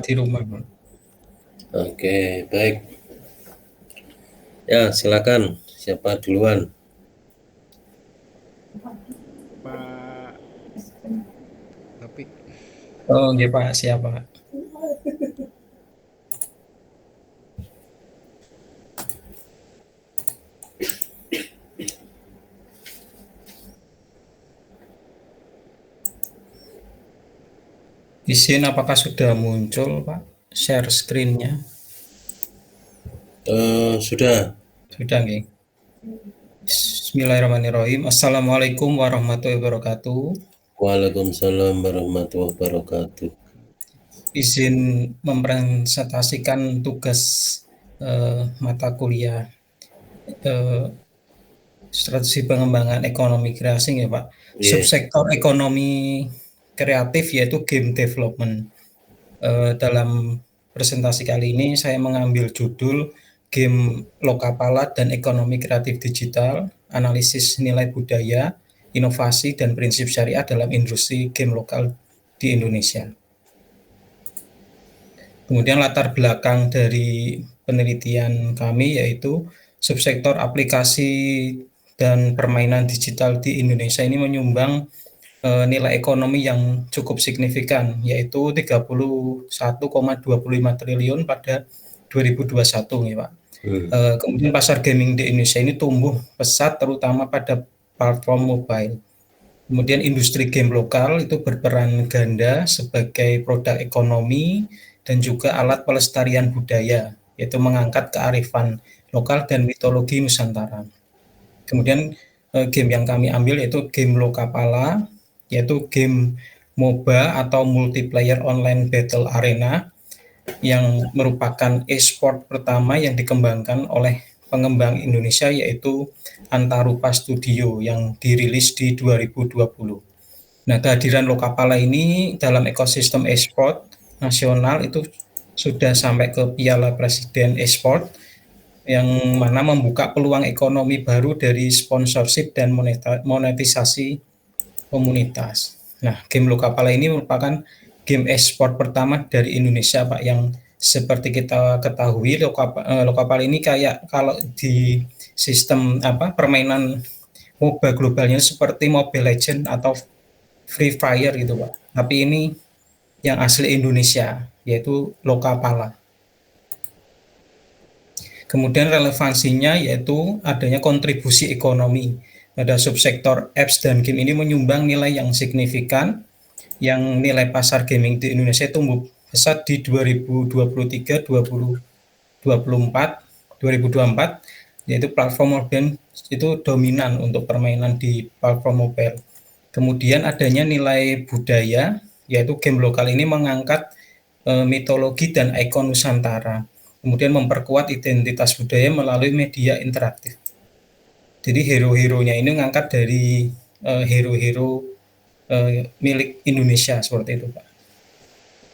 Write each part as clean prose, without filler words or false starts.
di rumah, Pak. Oke, baik. Ya, silakan. Siapa duluan? Pak Taufik. Oh, nggih Pak, siap Pak. Izin apakah sudah muncul Pak share screen-nya? Sudah. Sudah nggih. Bismillahirrahmanirrahim. Assalamualaikum warahmatullahi wabarakatuh. Waalaikumsalam warahmatullahi wabarakatuh. Izin mempresentasikan tugas mata kuliah strategi pengembangan ekonomi kreasi ya Pak. Yeah. Subsektor ekonomi kreatif yaitu game development. Dalam presentasi kali ini saya mengambil judul Game Lokapala dan Ekonomi Kreatif Digital, Analisis Nilai Budaya, Inovasi dan Prinsip Syariah dalam Industri Game Lokal di Indonesia. Kemudian latar belakang dari penelitian kami yaitu subsektor aplikasi dan permainan digital di Indonesia ini menyumbang nilai ekonomi yang cukup signifikan, yaitu 31,25 triliun pada 2021 ya Pak. Kemudian pasar gaming di Indonesia ini tumbuh pesat terutama pada platform mobile. Kemudian industri game lokal itu berperan ganda sebagai produk ekonomi dan juga alat pelestarian budaya, yaitu mengangkat kearifan lokal dan mitologi Nusantara. Kemudian game yang kami ambil yaitu game Lokapala, yaitu game MOBA atau Multiplayer Online Battle Arena yang merupakan e-sport pertama yang dikembangkan oleh pengembang Indonesia yaitu Antarupa Studio yang dirilis di 2020. Nah, kehadiran Lokapala ini dalam ekosistem e-sport nasional itu sudah sampai ke Piala Presiden e-sport yang mana membuka peluang ekonomi baru dari sponsorship dan monetisasi komunitas. Nah, game Lokapala ini merupakan game e-sport pertama dari Indonesia, Pak, yang seperti kita ketahui Lokapala ini kayak kalau di sistem permainan MOBA globalnya seperti Mobile Legends atau Free Fire gitu, Pak. Tapi ini yang asli Indonesia, yaitu Lokapala. Kemudian relevansinya yaitu adanya kontribusi ekonomi. Pada subsektor apps dan game ini menyumbang nilai yang signifikan, yang nilai pasar gaming di Indonesia tumbuh pesat di 2023, 2024, yaitu platform mobile itu dominan untuk permainan di platform mobile. Kemudian adanya nilai budaya, yaitu game lokal ini mengangkat mitologi dan ikon Nusantara. Kemudian memperkuat identitas budaya melalui media interaktif. Jadi hero-heronya ini mengangkat dari hero-hero milik Indonesia seperti itu Pak.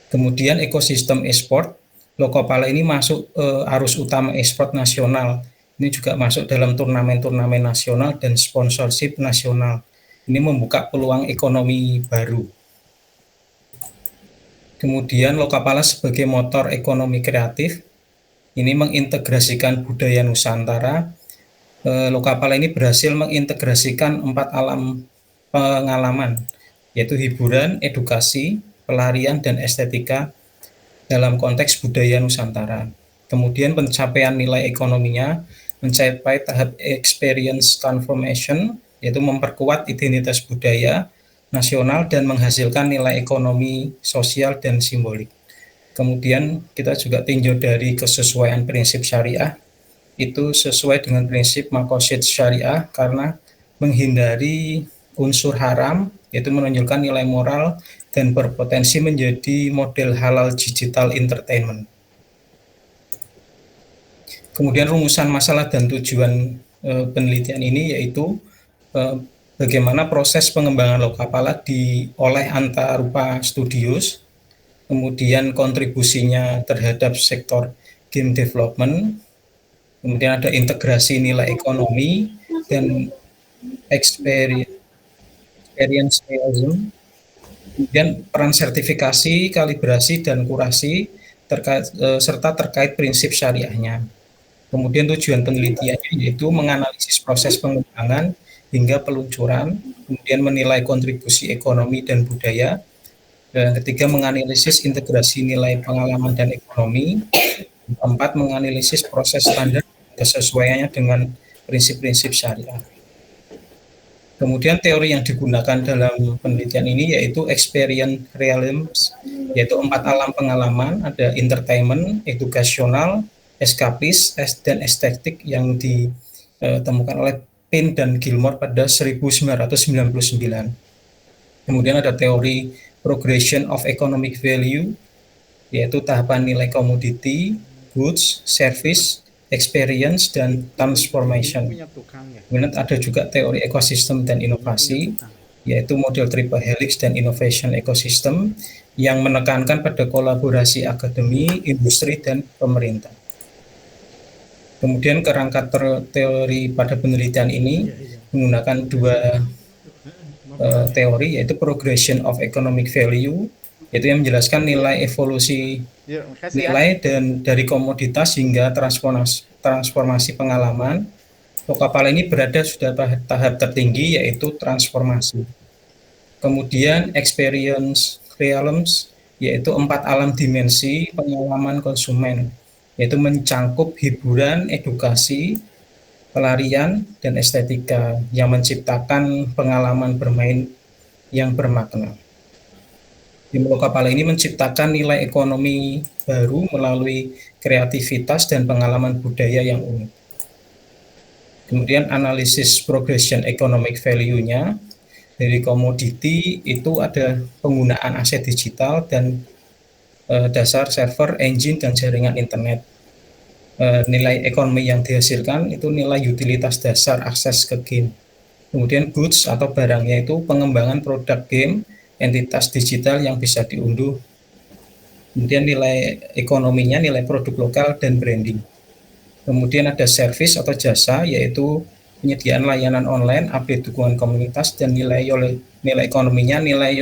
Kemudian ekosistem e-sport, Lokapala ini masuk arus utama e-sport nasional. Ini juga masuk dalam turnamen-turnamen nasional dan sponsorship nasional. Ini membuka peluang ekonomi baru. Kemudian Lokapala sebagai motor ekonomi kreatif, ini mengintegrasikan budaya Nusantara. Lokapala ini berhasil mengintegrasikan 4 alam pengalaman, yaitu hiburan, edukasi, pelarian, dan estetika dalam konteks budaya Nusantara. Kemudian pencapaian nilai ekonominya mencapai tahap experience transformation, yaitu memperkuat identitas budaya nasional dan menghasilkan nilai ekonomi sosial dan simbolik. Kemudian kita juga tinjau dari kesesuaian prinsip syariah, itu sesuai dengan prinsip maqasid syariah karena menghindari unsur haram, yaitu menunjukkan nilai moral dan berpotensi menjadi model halal digital entertainment. Kemudian rumusan masalah dan tujuan penelitian ini yaitu bagaimana proses pengembangan Lokapala oleh Antarupa Studios, kemudian kontribusinya terhadap sektor game development, kemudian ada integrasi nilai ekonomi dan experience, kemudian peran sertifikasi, kalibrasi, dan kurasi serta terkait prinsip syariahnya. Kemudian tujuan penelitiannya yaitu menganalisis proses pengembangan hingga peluncuran, kemudian menilai kontribusi ekonomi dan budaya, dan ketiga menganalisis integrasi nilai pengalaman dan ekonomi, keempat menganalisis proses standar kesesuaiannya dengan prinsip-prinsip syariah. Kemudian teori yang digunakan dalam penelitian ini yaitu experience realms, yaitu 4 alam pengalaman, ada entertainment, edukasional, eskapis, dan estetik yang ditemukan oleh Payne dan Gilmore pada 1999. Kemudian ada teori progression of economic value, yaitu tahapan nilai komoditi, goods, service, experience, dan transformation. Kemudian ada juga teori ekosistem dan inovasi, yaitu model triple helix dan innovation ecosystem yang menekankan pada kolaborasi akademi, industri, dan pemerintah. Kemudian kerangka teori pada penelitian ini menggunakan dua teori, yaitu progression of economic value, yaitu yang menjelaskan nilai evolusi nilai dan dari komoditas hingga transformasi pengalaman. Lokapala ini berada sudah tahap tertinggi, yaitu transformasi. Kemudian experience realms, yaitu 4 alam dimensi pengalaman konsumen, yaitu mencangkup hiburan, edukasi, pelarian, dan estetika yang menciptakan pengalaman bermain yang bermakna. Lokapala ini menciptakan nilai ekonomi baru melalui kreativitas dan pengalaman budaya yang unik. Kemudian analisis progression economic value-nya dari komoditi itu ada penggunaan aset digital dan dasar server, engine, dan jaringan internet. Nilai ekonomi yang dihasilkan itu nilai utilitas dasar akses ke game. Kemudian goods atau barangnya itu pengembangan produk game, entitas digital yang bisa diunduh. Kemudian nilai ekonominya nilai produk lokal dan branding. Kemudian ada service atau jasa, yaitu penyediaan layanan online, update dukungan komunitas, dan nilai ekonominya nilai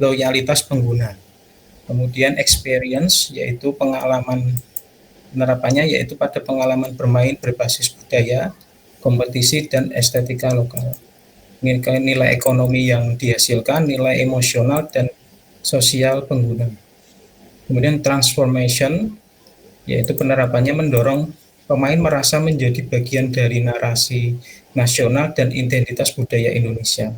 loyalitas pengguna. Kemudian experience, yaitu pengalaman penerapannya, yaitu pada pengalaman bermain berbasis budaya, kompetisi, dan estetika lokal. Nilai ekonomi yang dihasilkan, nilai emosional dan sosial pengguna. Kemudian transformation, yaitu penerapannya mendorong pemain merasa menjadi bagian dari narasi nasional dan identitas budaya Indonesia.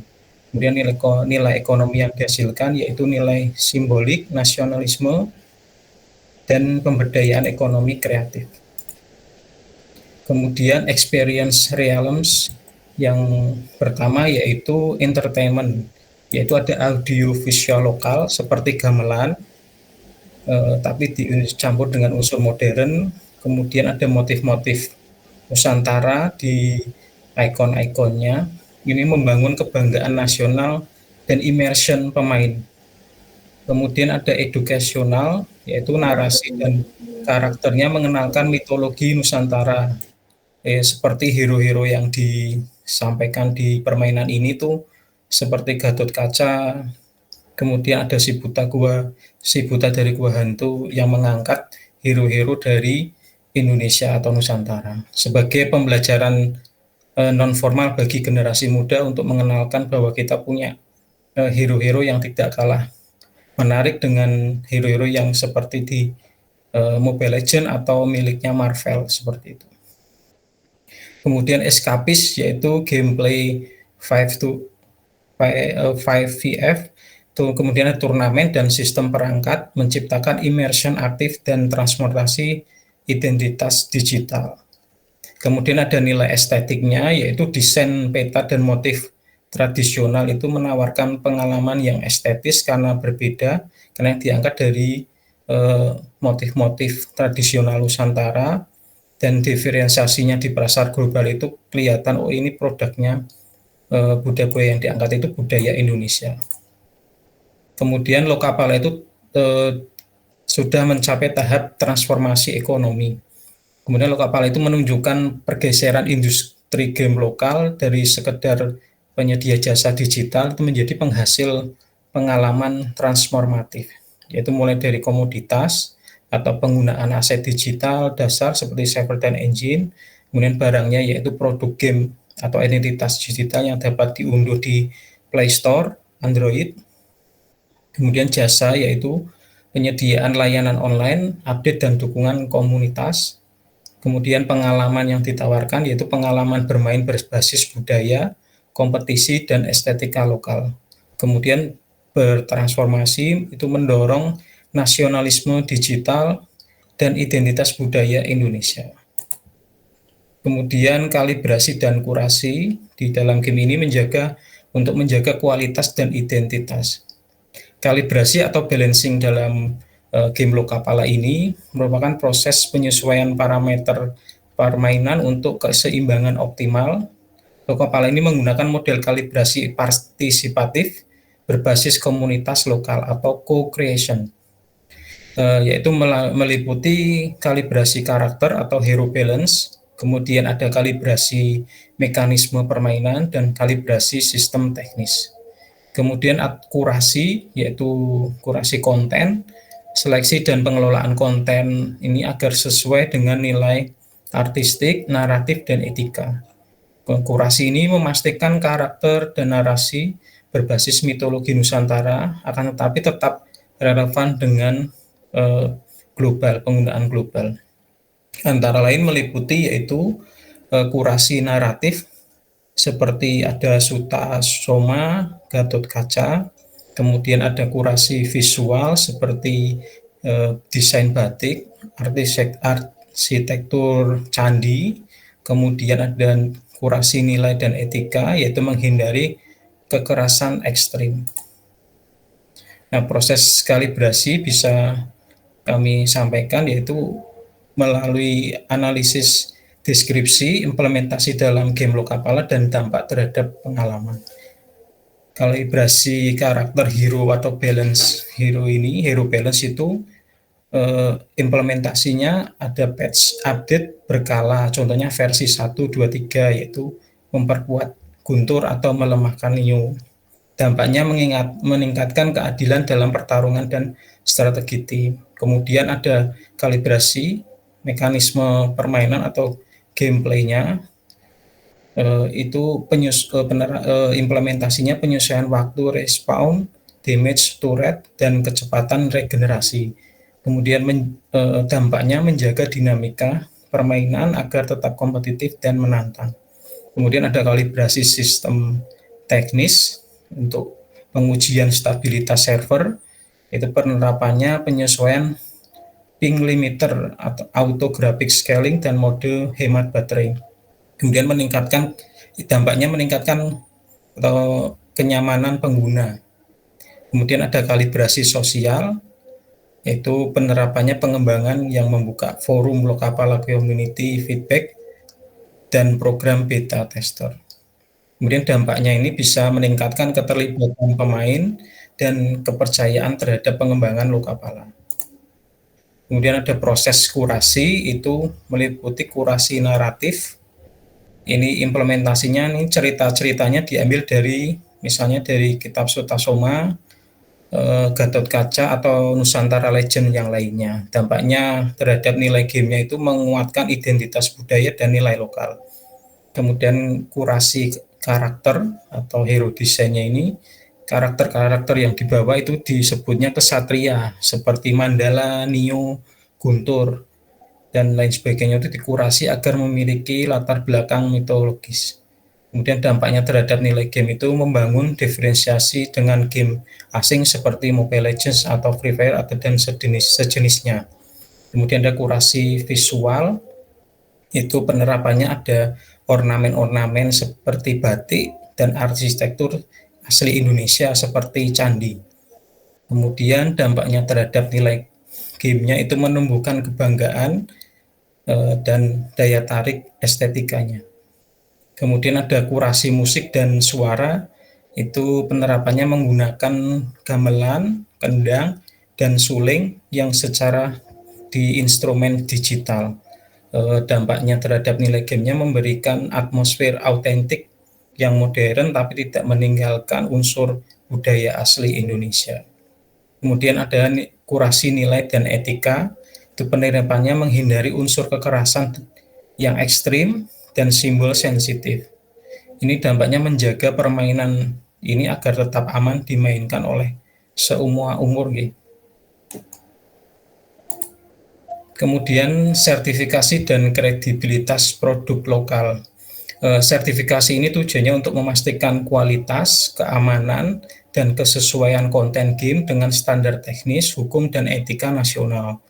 Kemudian nilai ekonomi yang dihasilkan yaitu nilai simbolik, nasionalisme, dan pemberdayaan ekonomi kreatif. Kemudian experience realms yang pertama yaitu entertainment, yaitu ada audio visual lokal seperti gamelan, tapi dicampur dengan unsur modern. Kemudian ada motif-motif Nusantara di ikon-ikonnya. Ini membangun kebanggaan nasional dan immersion pemain. Kemudian ada edukasional, yaitu narasi dan karakternya mengenalkan mitologi Nusantara. Seperti hero-hero yang disampaikan di permainan ini tuh seperti Gatot Kaca. Kemudian ada si buta dari Gua Hantu yang mengangkat hero-hero dari Indonesia atau Nusantara sebagai pembelajaran non-formal bagi generasi muda untuk mengenalkan bahwa kita punya hero-hero yang tidak kalah menarik dengan hero-hero yang seperti di Mobile Legends atau miliknya Marvel seperti itu. Kemudian eskapis, yaitu gameplay 5VF, kemudian turnamen dan sistem perangkat menciptakan immersion aktif dan transformasi identitas digital. Kemudian ada nilai estetiknya, yaitu desain peta dan motif tradisional itu menawarkan pengalaman yang estetis karena berbeda, karena diangkat dari motif-motif tradisional Nusantara, dan diferensiasinya di pasar global itu kelihatan, oh ini produknya budaya yang diangkat itu budaya Indonesia. Kemudian Lokapala itu sudah mencapai tahap transformasi ekonomi. Kemudian Lokapala itu menunjukkan pergeseran industri game lokal dari sekedar penyedia jasa digital itu menjadi penghasil pengalaman transformatif, yaitu mulai dari komoditas, atau penggunaan aset digital dasar seperti server dan engine, kemudian barangnya yaitu produk game atau identitas digital yang dapat diunduh di Play Store, Android, kemudian jasa yaitu penyediaan layanan online, update dan dukungan komunitas, kemudian pengalaman yang ditawarkan yaitu pengalaman bermain berbasis budaya, kompetisi, dan estetika lokal. Kemudian bertransformasi itu mendorong nasionalisme digital dan identitas budaya Indonesia. Kemudian kalibrasi dan kurasi di dalam game ini untuk menjaga kualitas dan identitas. Kalibrasi atau balancing dalam game Lokapala ini merupakan proses penyesuaian parameter permainan untuk keseimbangan optimal. Lokapala ini menggunakan model kalibrasi partisipatif berbasis komunitas lokal atau co-creation, yaitu meliputi kalibrasi karakter atau hero balance, kemudian ada kalibrasi mekanisme permainan, dan kalibrasi sistem teknis. Kemudian kurasi, yaitu kurasi konten, seleksi dan pengelolaan konten ini agar sesuai dengan nilai artistik, naratif, dan etika. Kurasi ini memastikan karakter dan narasi berbasis mitologi Nusantara akan tetapi tetap relevan dengan penggunaan global. Antara lain meliputi yaitu kurasi naratif seperti ada Suta Soma, Gatot Kaca, kemudian ada kurasi visual seperti desain batik, arsitektur candi, kemudian ada kurasi nilai dan etika yaitu menghindari kekerasan ekstrim. Nah, proses kalibrasi bisa kami sampaikan yaitu melalui analisis deskripsi, implementasi dalam game Lokapala, dan dampak terhadap pengalaman. Kalibrasi karakter hero atau balance hero ini, hero balance itu implementasinya ada patch update berkala, contohnya versi 1, 2, 3, yaitu memperkuat Guntur atau melemahkan Neo. Dampaknya meningkatkan keadilan dalam pertarungan dan strategi tim. Kemudian ada kalibrasi mekanisme permainan atau gameplaynya, itu implementasinya penyesuaian waktu respawn, damage turret, dan kecepatan regenerasi. Kemudian dampaknya menjaga dinamika permainan agar tetap kompetitif dan menantang. Kemudian ada kalibrasi sistem teknis untuk pengujian stabilitas server, itu penerapannya penyesuaian ping limiter atau auto graphic scaling dan mode hemat baterai. Kemudian dampaknya meningkatkan atau kenyamanan pengguna. Kemudian ada kalibrasi sosial, yaitu penerapannya pengembangan yang membuka forum Lokapala community feedback dan program beta tester. Kemudian dampaknya ini bisa meningkatkan keterlibatan pemain dan kepercayaan terhadap pengembangan Lokapala. Kemudian ada proses kurasi, itu meliputi kurasi naratif. Ini implementasinya, ini cerita-ceritanya diambil dari misalnya dari kitab Sutasoma, Gatot Kaca, atau Nusantara Legend yang lainnya. Dampaknya terhadap nilai gamenya itu menguatkan identitas budaya dan nilai lokal. Kemudian kurasi karakter atau hero desainnya ini, karakter-karakter yang dibawa itu disebutnya kesatria seperti Mandala, Neo, Guntur, dan lain sebagainya itu dikurasi agar memiliki latar belakang mitologis. Kemudian dampaknya terhadap nilai game itu membangun diferensiasi dengan game asing seperti Mobile Legends atau Free Fire dan sejenisnya. Kemudian ada kurasi visual, itu penerapannya ada ornamen-ornamen seperti batik dan arsitektur asli Indonesia seperti candi. Kemudian dampaknya terhadap nilai gamenya itu menumbuhkan kebanggaan dan daya tarik estetikanya. Kemudian ada kurasi musik dan suara, itu penerapannya menggunakan gamelan, kendang, dan suling yang secara di instrumen digital. Dampaknya terhadap nilai gamenya memberikan atmosfer autentik yang modern tapi tidak meninggalkan unsur budaya asli Indonesia. Kemudian ada kurasi nilai dan etika, Itu penerapannya menghindari unsur kekerasan yang ekstrim dan simbol sensitif. Ini dampaknya menjaga permainan ini agar tetap aman dimainkan oleh semua umur. Kemudian sertifikasi dan kredibilitas produk lokal. Sertifikasi ini tujuannya untuk memastikan kualitas, keamanan, dan kesesuaian konten game dengan standar teknis, hukum, dan etika nasional.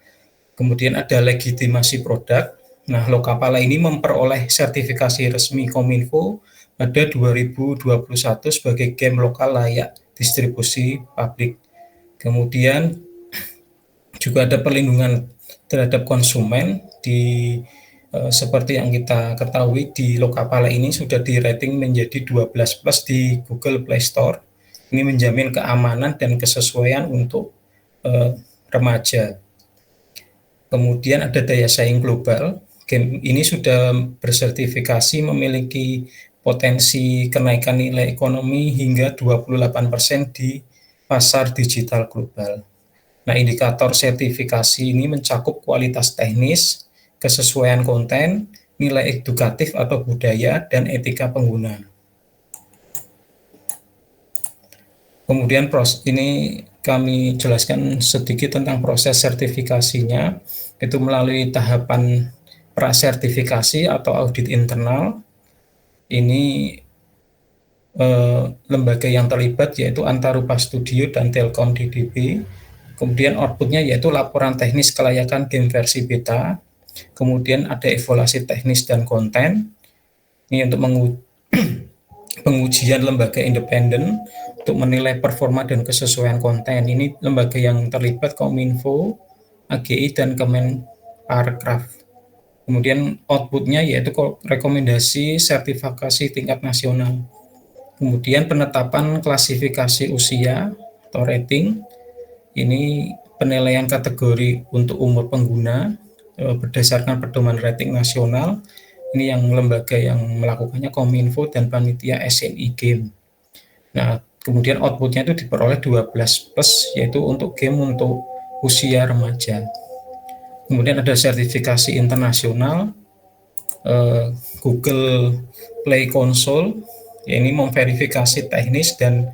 Kemudian ada legitimasi produk. Nah, Lokapala ini memperoleh sertifikasi resmi Kominfo pada 2021 sebagai game lokal layak distribusi publik. Kemudian juga ada perlindungan terhadap konsumen seperti yang kita ketahui di Lokapala ini sudah di rating menjadi 12+ di Google Play Store. Ini menjamin keamanan dan kesesuaian untuk remaja. Kemudian ada daya saing global. Game ini sudah bersertifikasi memiliki potensi kenaikan nilai ekonomi hingga 28% di pasar digital global. Nah, indikator sertifikasi ini mencakup kualitas teknis, kesesuaian konten, nilai edukatif atau budaya, dan etika pengguna. Kemudian ini kami jelaskan sedikit tentang proses sertifikasinya, itu melalui tahapan prasertifikasi atau audit internal. Ini lembaga yang terlibat yaitu Antarupa Studio dan Telkom DDB. Kemudian outputnya yaitu laporan teknis kelayakan game versi beta. Kemudian ada evaluasi teknis dan konten. Ini untuk pengujian lembaga independen untuk menilai performa dan kesesuaian konten. Ini lembaga yang terlibat Kominfo, AGI, dan Kemenparekraf. Kemudian outputnya yaitu rekomendasi sertifikasi tingkat nasional. Kemudian penetapan klasifikasi usia atau rating. Ini penilaian kategori untuk umur pengguna berdasarkan pedoman rating nasional. Ini yang lembaga yang melakukannya Kominfo dan panitia SNI Game. Nah, kemudian outputnya itu diperoleh 12+, yaitu untuk game untuk usia remaja. Kemudian ada sertifikasi internasional Google Play Console. Ini memverifikasi teknis dan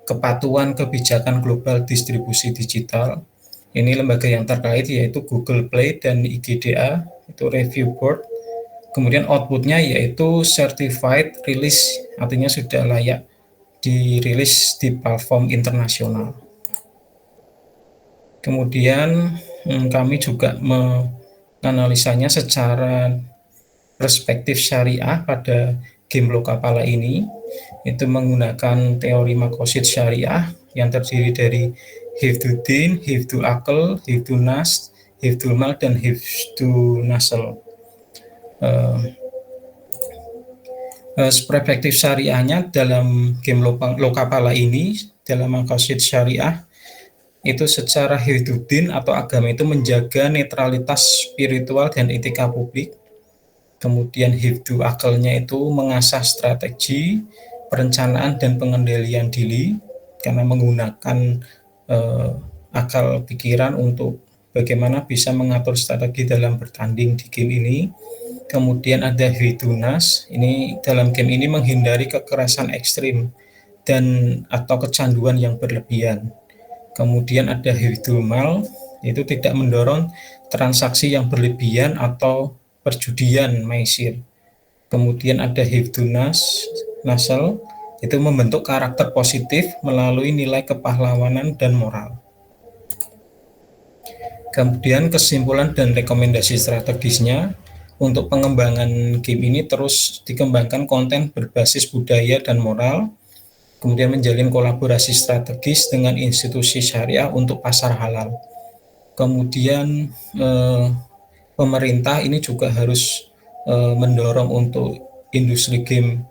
kepatuhan kebijakan global distribusi digital. Ini lembaga yang terkait yaitu Google Play dan IGDA, itu review board. Kemudian outputnya yaitu certified release, artinya sudah layak dirilis di platform internasional. Kemudian kami juga menganalisanya secara perspektif syariah pada game Lokapala ini. Itu menggunakan teori makosid syariah yang terdiri dari hifdzuddin, hifdzul akal, hifdzun nas, hifdzul mal, dan hifdzun nasl. Perspektif syariahnya dalam game Lokapala ini, dalam makosid syariah, itu secara hifdzuddin atau agama itu menjaga netralitas spiritual dan etika publik. Kemudian hifdzul akalnya itu mengasah strategi, perencanaan, dan pengendalian diri karena menggunakan akal pikiran untuk bagaimana bisa mengatur strategi dalam bertanding di game ini. Kemudian ada hifdzun nas, ini dalam game ini menghindari kekerasan ekstrim dan atau kecanduan yang berlebihan. Kemudian ada hifdzul mal, itu tidak mendorong transaksi yang berlebihan atau perjudian maisir. Kemudian ada hifdzun nasl, itu membentuk karakter positif melalui nilai kepahlawanan dan moral. Kemudian kesimpulan dan rekomendasi strategisnya, untuk pengembangan game ini terus dikembangkan konten berbasis budaya dan moral, kemudian menjalin kolaborasi strategis dengan institusi syariah untuk pasar halal. Kemudian pemerintah ini juga harus mendorong untuk industri game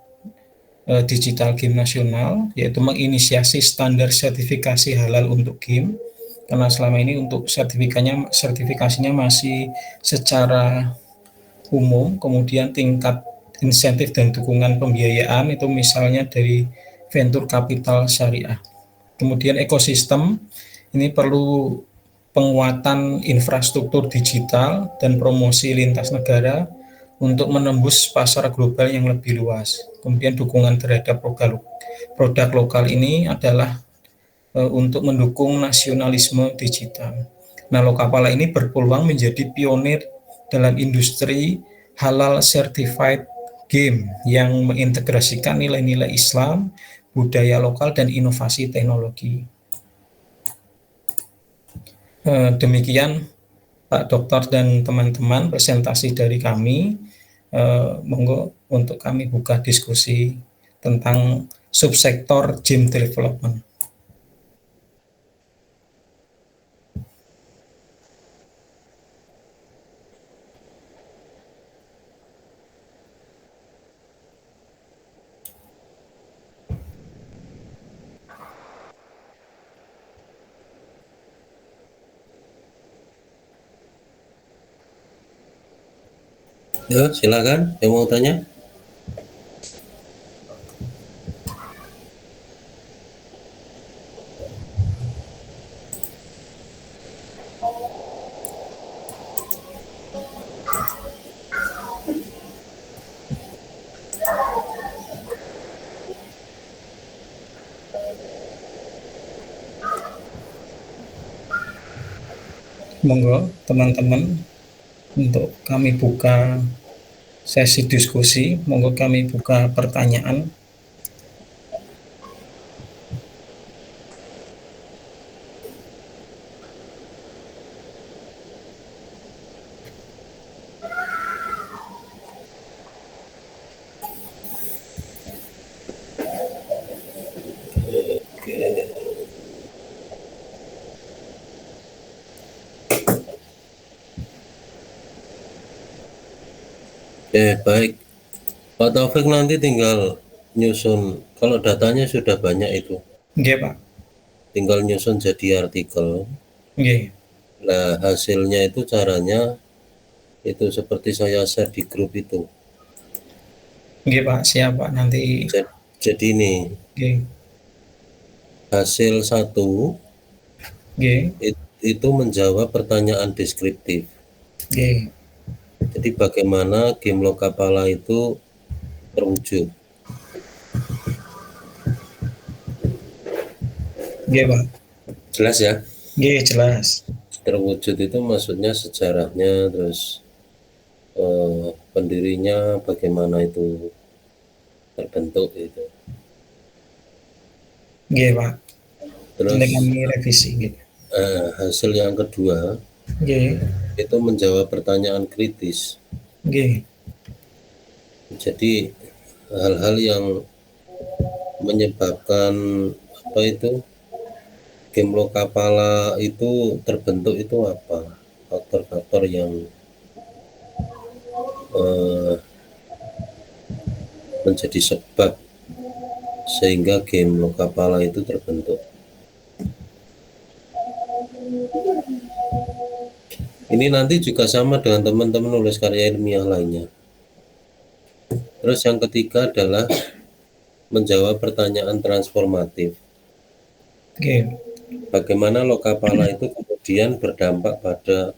digital game nasional, yaitu menginisiasi standar sertifikasi halal untuk game, karena selama ini untuk sertifikasinya masih secara umum. Kemudian tingkat insentif dan dukungan pembiayaan itu misalnya dari venture capital syariah. Kemudian ekosistem ini perlu penguatan infrastruktur digital dan promosi lintas negara untuk menembus pasar global yang lebih luas. Kemudian dukungan terhadap produk lokal ini adalah untuk mendukung nasionalisme digital. Nah, Lokapala ini berpeluang menjadi pionir dalam industri halal certified game yang mengintegrasikan nilai-nilai Islam, budaya lokal, dan inovasi teknologi. Demikian Pak Dokter dan teman-teman presentasi dari kami. Monggo untuk kami buka diskusi tentang subsektor game development. Ya, silakan yang mau tanya. Monggo teman-teman untuk kami buka sesi diskusi, monggo kami buka pertanyaan. Baik. Pak Taufik nanti tinggal nyusun, kalau datanya sudah banyak itu, Nggih, Pak. tinggal nyusun jadi artikel. Nggih. Nah, hasilnya itu caranya itu seperti saya share di grup itu. Nggih, Pak. Siap, Pak. Nanti. Jadi ini Nggih. hasil 1 Nggih. itu menjawab pertanyaan deskriptif. Nggih. Jadi bagaimana game Lokapala itu terwujud. Nggih, Pak. Jelas ya? Nggih, jelas. Terwujud itu maksudnya sejarahnya, terus pendirinya bagaimana itu terbentuk itu. Nggih, Pak. Terus Nanti kami revisi gitu. Hasil yang kedua Nggih. itu menjawab pertanyaan kritis. Nggih. Jadi hal-hal yang menyebabkan apa itu game Lokapala itu terbentuk itu apa, faktor-faktor yang menjadi sebab sehingga game Lokapala itu terbentuk. Ini nanti juga sama dengan teman-teman nulis karya ilmiah lainnya. Terus yang ketiga adalah menjawab pertanyaan transformatif. Nggih. Bagaimana Lokapala itu kemudian berdampak pada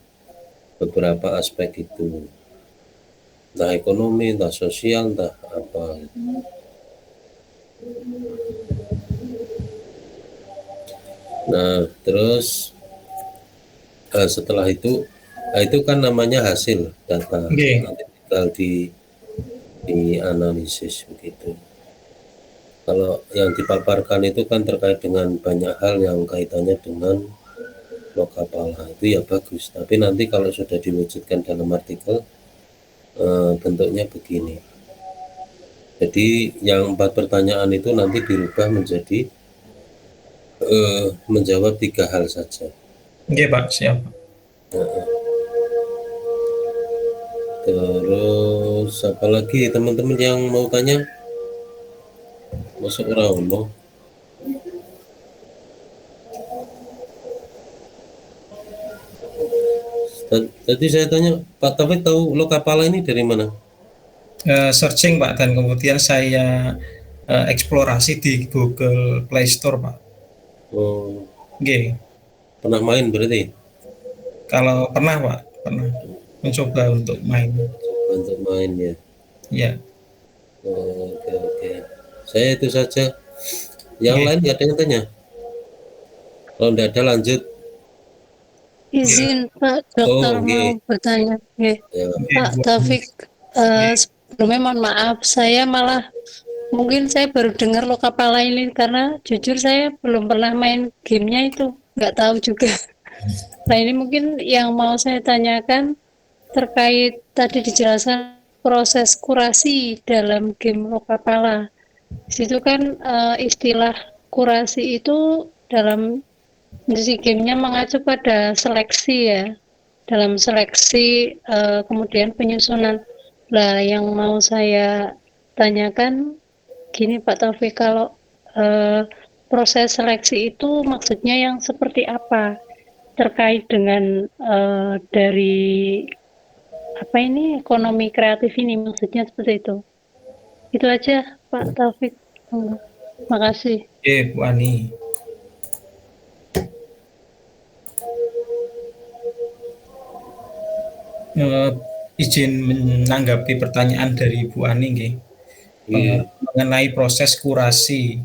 beberapa aspek itu, entah ekonomi, entah sosial, entah apa. Nah, terus setelah itu kan namanya hasil data. Nggih. Nanti tinggal dianalisis begitu. Kalau yang dipaparkan itu kan terkait dengan banyak hal yang kaitannya dengan Lokapala, itu ya bagus. Tapi nanti kalau sudah diwujudkan dalam artikel, bentuknya begini. Jadi yang 4 pertanyaan itu nanti dirubah menjadi menjawab 3 hal saja. Nggih, Pak. Siap. Terus apalagi teman-teman yang mau tanya? Masuk Rauno. Tadi saya tanya, Pak Taufik tahu Lokapala ini dari mana? Searching, Pak, dan kemudian saya eksplorasi di Google Play Store, Pak. Oh, Nggih. pernah main berarti? Kalau pernah Pak, pernah mencoba untuk main. untuk main ya. Ya, Oke, oke. Saya itu saja. Yang nggih, lain nggak ada yang tanya? Kalau nggak ada lanjut. nggih, Izin Pak Dokter Oh, mau oke. bertanya. Oke. Ya, nggih, Pak Bu Ani. Taufik, Nggih, sebelumnya mohon maaf, saya malah mungkin saya baru dengar Lokapala ini karena jujur saya belum pernah main gamenya itu, nggak tahu juga. Nah ini mungkin yang mau saya tanyakan terkait tadi dijelaskan proses kurasi dalam game Lokapala. Di situ kan istilah kurasi itu dalam sisi gamenya mengacu pada seleksi ya. Dalam seleksi kemudian penyusunan. Lah yang mau saya tanyakan gini Pak Taufik, kalau proses seleksi itu maksudnya yang seperti apa terkait dengan dari apa ini ekonomi kreatif ini, maksudnya seperti itu. Itu aja Pak Taufik. Makasih. nggih, Bu Ani. Eh, izin menanggapi pertanyaan dari Bu Ani nggih. iya. Mengenai proses kurasi.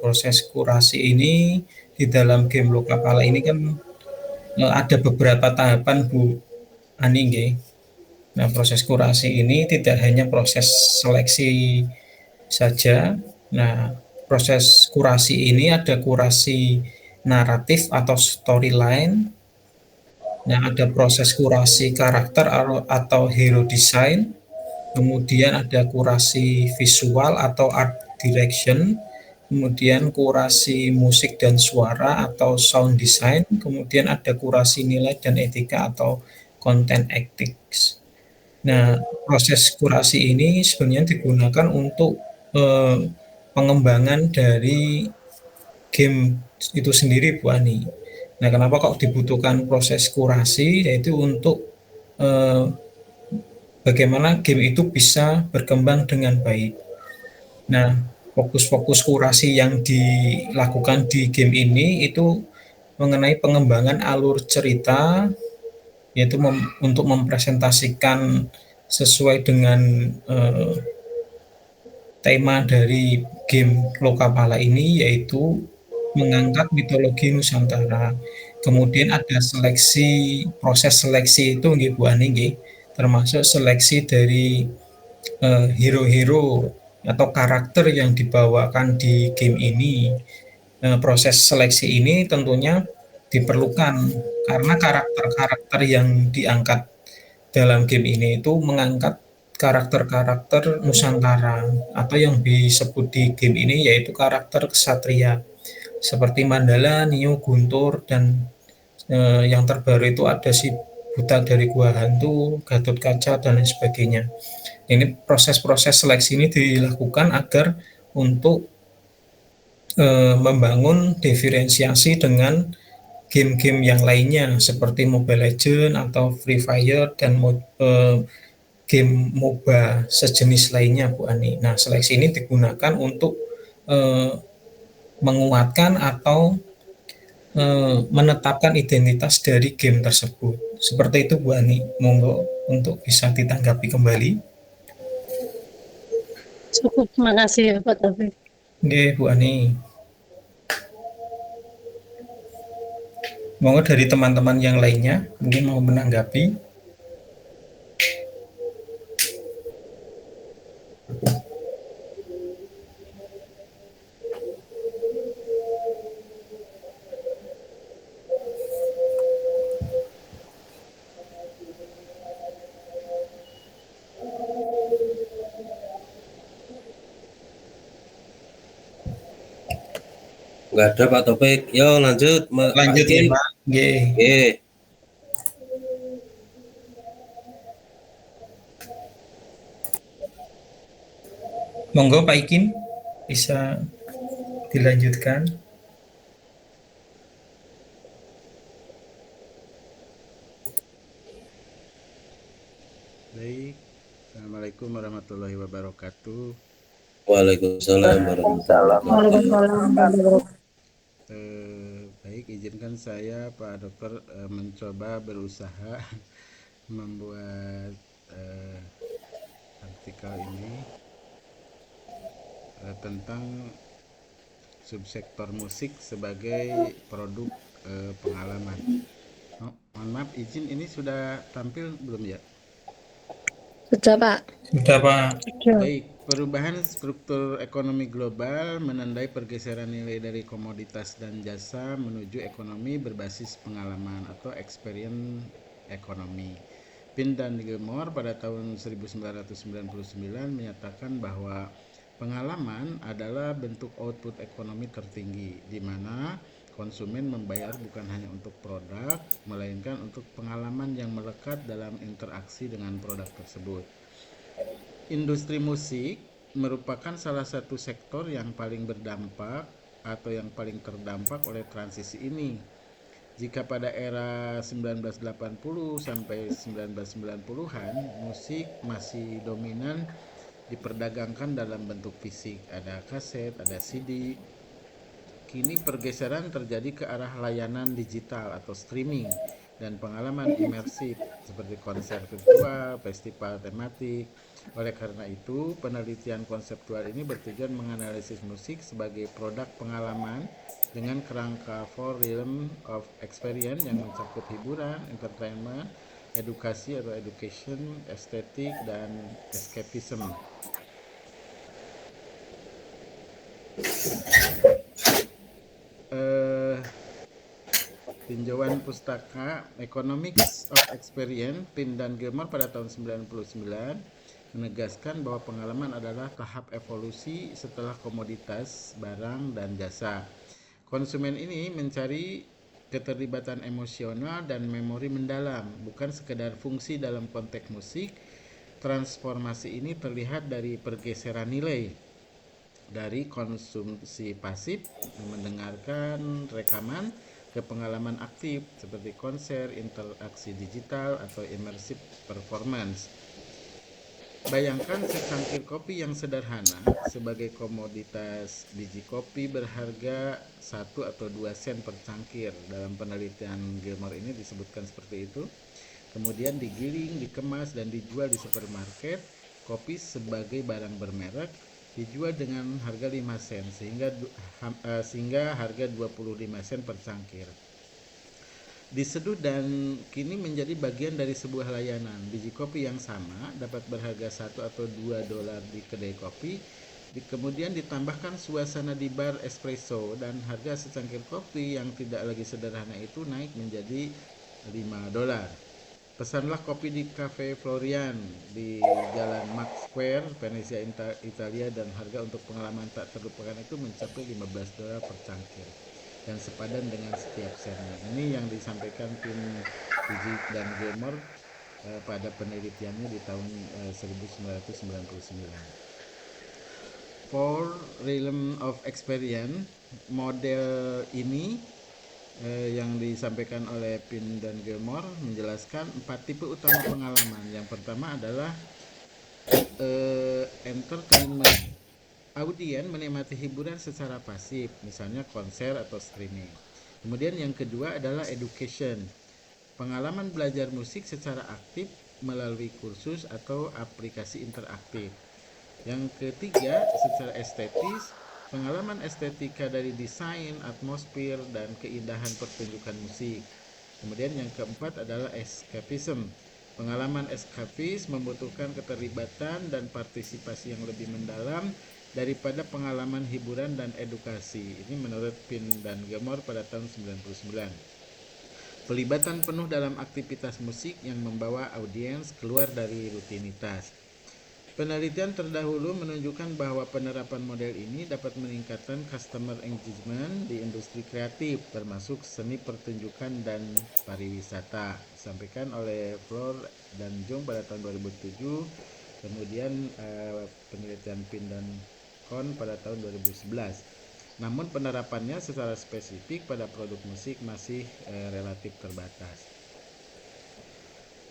Proses kurasi ini di dalam game Lokapala ini kan ada beberapa tahapan Bu Ani nggih. Nah, proses kurasi ini tidak hanya proses seleksi saja. Nah, proses kurasi ini ada kurasi naratif atau storyline. Nah, ada proses kurasi karakter atau hero design. Kemudian ada kurasi visual atau art direction, kemudian kurasi musik dan suara atau sound design, kemudian ada kurasi nilai dan etika atau content ethics. Nah, proses kurasi ini sebenarnya digunakan untuk pengembangan dari game itu sendiri, Bu Ani. Nah, kenapa kok dibutuhkan proses kurasi? Yaitu untuk eh, bagaimana game itu bisa berkembang dengan baik. Nah, fokus-fokus kurasi yang dilakukan di game ini itu mengenai pengembangan alur cerita, yaitu untuk mempresentasikan sesuai dengan eh, tema dari game Lokapala ini, yaitu mengangkat mitologi Nusantara. Kemudian ada seleksi, proses seleksi itu nggih Bu Ani nggih, termasuk seleksi dari hero-hero atau karakter yang dibawakan di game ini. Proses seleksi ini tentunya diperlukan karena karakter-karakter yang diangkat dalam game ini itu mengangkat karakter-karakter Nusantara atau yang disebut di game ini yaitu karakter kesatria seperti Mandala, Nio, Guntur, dan yang terbaru itu ada si Buta dari Gua Hantu, Gatot Kaca, dan lain sebagainya. Ini proses-proses seleksi ini dilakukan agar untuk membangun diferensiasi dengan game-game yang lainnya seperti Mobile Legends atau Free Fire dan game MOBA sejenis lainnya Bu Ani. Nah, seleksi ini digunakan untuk eh, menguatkan atau menetapkan identitas dari game tersebut. Seperti itu Bu Ani. Monggo untuk bisa ditanggapi kembali. Cukup, makasih ya Pak Taufik. Oke, Bu Ani. Monggo dari teman-teman yang lainnya mungkin mau menanggapi. Nggak ada Pak Topik. Yo lanjut, Pak Lanjut ya Ikin. Pak. Oke. Oke. Monggo Pak Ikin bisa dilanjutkan. Baik. Assalamualaikum warahmatullahi wabarakatuh. Waalaikumsalam warahmatullahi wabarakatuh. Waalaikumsalam. Baik, izinkan saya Pak Dokter mencoba berusaha membuat artikel ini tentang subsektor musik sebagai produk pengalaman. Mohon maaf, izin ini sudah tampil belum ya? Sudah, Pak. Sudah, Pak. Baik, perubahan struktur ekonomi global menandai pergeseran nilai dari komoditas dan jasa menuju ekonomi berbasis pengalaman atau experience ekonomi. Pin dan Gilmore pada tahun 1999 menyatakan bahwa pengalaman adalah bentuk output ekonomi tertinggi, di mana konsumen membayar bukan hanya untuk produk, melainkan untuk pengalaman yang melekat dalam interaksi dengan produk tersebut. Industri musik merupakan salah satu sektor yang paling berdampak atau yang paling terdampak oleh transisi ini. Jika pada era 1980 sampai 1990-an, musik masih dominan diperdagangkan dalam bentuk fisik, ada kaset, ada CD. Kini pergeseran terjadi ke arah layanan digital atau streaming dan pengalaman imersif seperti konser virtual, festival tematik. Oleh karena itu, penelitian konseptual ini bertujuan menganalisis musik sebagai produk pengalaman dengan kerangka four realm of experience yang mencakup hiburan, entertainment, edukasi atau education, estetik, dan escapism. Tinjauan pustaka Economics of Experience, Pin dan Gilmore pada tahun 1999 menegaskan bahwa pengalaman adalah tahap evolusi setelah komoditas, barang, dan jasa. Konsumen ini mencari keterlibatan emosional dan memori mendalam, bukan sekedar fungsi dalam konteks musik. Transformasi ini terlihat dari pergeseran nilai dari konsumsi pasif, mendengarkan rekaman, ke pengalaman aktif seperti konser, interaksi digital, atau immersive performance. Bayangkan secangkir kopi yang sederhana sebagai komoditas. Biji kopi berharga 1 atau 2 sen per cangkir. Dalam penelitian Gilmore ini disebutkan seperti itu. Kemudian digiling, dikemas, dan dijual di supermarket. Kopi sebagai barang bermerek dijual dengan harga 5 sen sehingga harga 25 sen per cangkir. Diseduh dan kini menjadi bagian dari sebuah layanan. Biji kopi yang sama dapat berharga 1 atau 2 dolar di kedai kopi. Kemudian ditambahkan suasana di bar espresso dan harga secangkir kopi yang tidak lagi sederhana itu naik menjadi 5 dolar. Pesanlah kopi di Cafe Florian di Jalan Max Square, Venezia, Italia, dan harga untuk pengalaman tak terlupakan itu mencapai 15 dolar per cangkir dan sepadan dengan setiap sennya. Ini yang disampaikan tim dan Gilmore pada penelitiannya di tahun 1999. Four Realm of Experience, model ini yang disampaikan oleh Pin dan Gilmore menjelaskan 4 tipe utama pengalaman. Yang pertama adalah entertainment. Audien menikmati hiburan secara pasif, misalnya konser atau streaming. Kemudian yang kedua adalah education. Pengalaman belajar musik secara aktif melalui kursus atau aplikasi interaktif. Yang ketiga, secara estetis, pengalaman estetika dari desain, atmosfer, dan keindahan pertunjukan musik. Kemudian yang keempat adalah escapism. Pengalaman eskapis membutuhkan keterlibatan dan partisipasi yang lebih mendalam daripada pengalaman hiburan dan edukasi. Ini menurut Pin dan Gilmore pada tahun 1999. Pelibatan penuh dalam aktivitas musik yang membawa audiens keluar dari rutinitas. Penelitian terdahulu menunjukkan bahwa penerapan model ini dapat meningkatkan customer engagement di industri kreatif, termasuk seni pertunjukan dan pariwisata. Disampaikan oleh Flor dan Jung pada tahun 2007, kemudian penelitian Pin dan Kohn pada tahun 2011. Namun penerapannya secara spesifik pada produk musik masih relatif terbatas.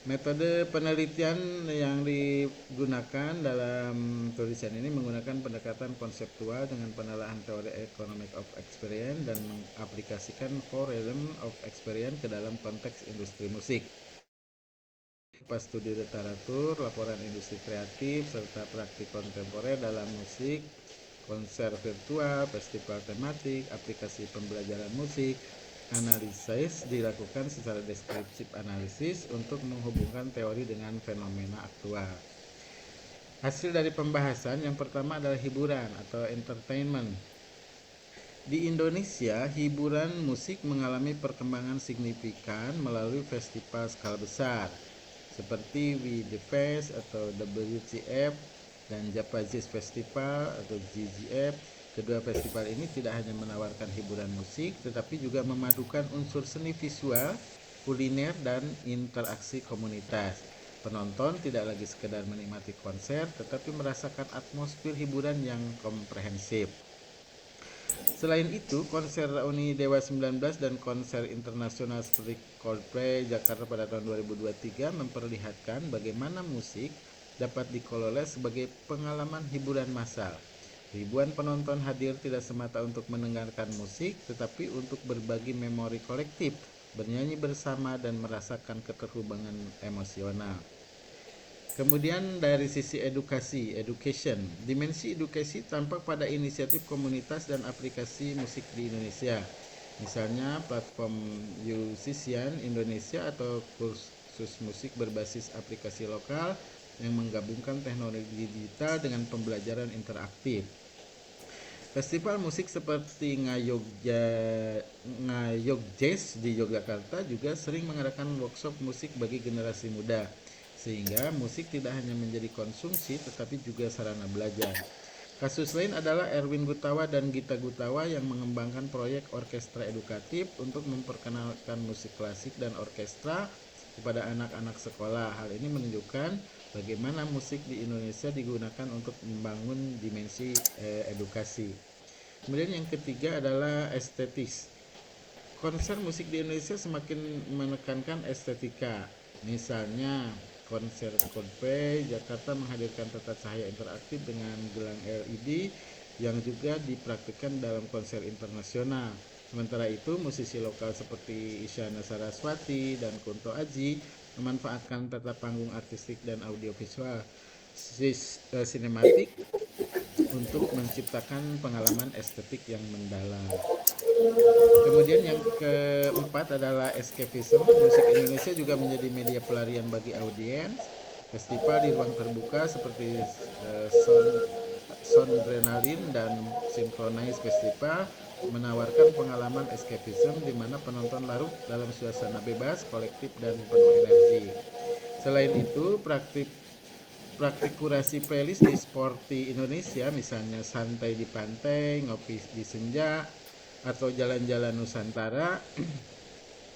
Metode penelitian yang digunakan dalam tulisan ini menggunakan pendekatan konseptual dengan penelaahan teori economic of experience dan mengaplikasikan 4 element of experience ke dalam konteks industri musik. Studi literatur, laporan industri kreatif, serta praktik kontemporer dalam musik, konser virtual, festival tematik, aplikasi pembelajaran musik. Analisis dilakukan secara deskriptif analisis untuk menghubungkan teori dengan fenomena aktual. Hasil dari pembahasan yang pertama adalah hiburan atau entertainment. Di Indonesia, hiburan musik mengalami perkembangan signifikan melalui festival skala besar seperti We The Fest atau WCF dan Java Jazz Festival atau GJF. Kedua festival ini tidak hanya menawarkan hiburan musik, tetapi juga memadukan unsur seni visual, kuliner, dan interaksi komunitas. Penonton tidak lagi sekedar menikmati konser, tetapi merasakan atmosfer hiburan yang komprehensif. Selain itu, konser reuni Dewa 19 dan konser internasional seperti Coldplay Jakarta pada tahun 2023 memperlihatkan bagaimana musik dapat dikelola sebagai pengalaman hiburan massal. Ribuan penonton hadir tidak semata untuk mendengarkan musik, tetapi untuk berbagi memori kolektif, bernyanyi bersama, dan merasakan keterhubungan emosional. Kemudian dari sisi education, dimensi edukasi tampak pada inisiatif komunitas dan aplikasi musik di Indonesia. Misalnya platform Musician Indonesia atau kursus musik berbasis aplikasi lokal yang menggabungkan teknologi digital dengan pembelajaran interaktif. Festival musik seperti Ngayog Jazz di Yogyakarta juga sering mengadakan workshop musik bagi generasi muda, sehingga musik tidak hanya menjadi konsumsi tetapi juga sarana belajar. Kasus lain adalah Erwin Gutawa dan Gita Gutawa yang mengembangkan proyek orkestra edukatif untuk memperkenalkan musik klasik dan orkestra kepada anak-anak sekolah. Hal ini menunjukkan bagaimana musik di Indonesia digunakan untuk membangun dimensi edukasi. Kemudian yang ketiga adalah estetis. Konser musik di Indonesia semakin menekankan estetika. Misalnya konser Coldplay Jakarta menghadirkan tata cahaya interaktif dengan gelang LED yang juga dipraktikkan dalam konser internasional. Sementara itu, musisi lokal seperti Isyana Saraswati dan Kunto Aji memanfaatkan tata panggung artistik dan audiovisual sinematik untuk menciptakan pengalaman estetik yang mendalam. Kemudian yang keempat adalah escapism. Musik Indonesia juga menjadi media pelarian bagi audiens. Festival di ruang terbuka seperti Soundrenaline dan Synchronize Festival menawarkan pengalaman escapism di mana penonton larut dalam suasana bebas, kolektif, dan penuh energi. Selain itu, praktik kurasi playlist di Sporty Indonesia, misalnya santai di pantai, ngopi di senja, atau jalan-jalan Nusantara,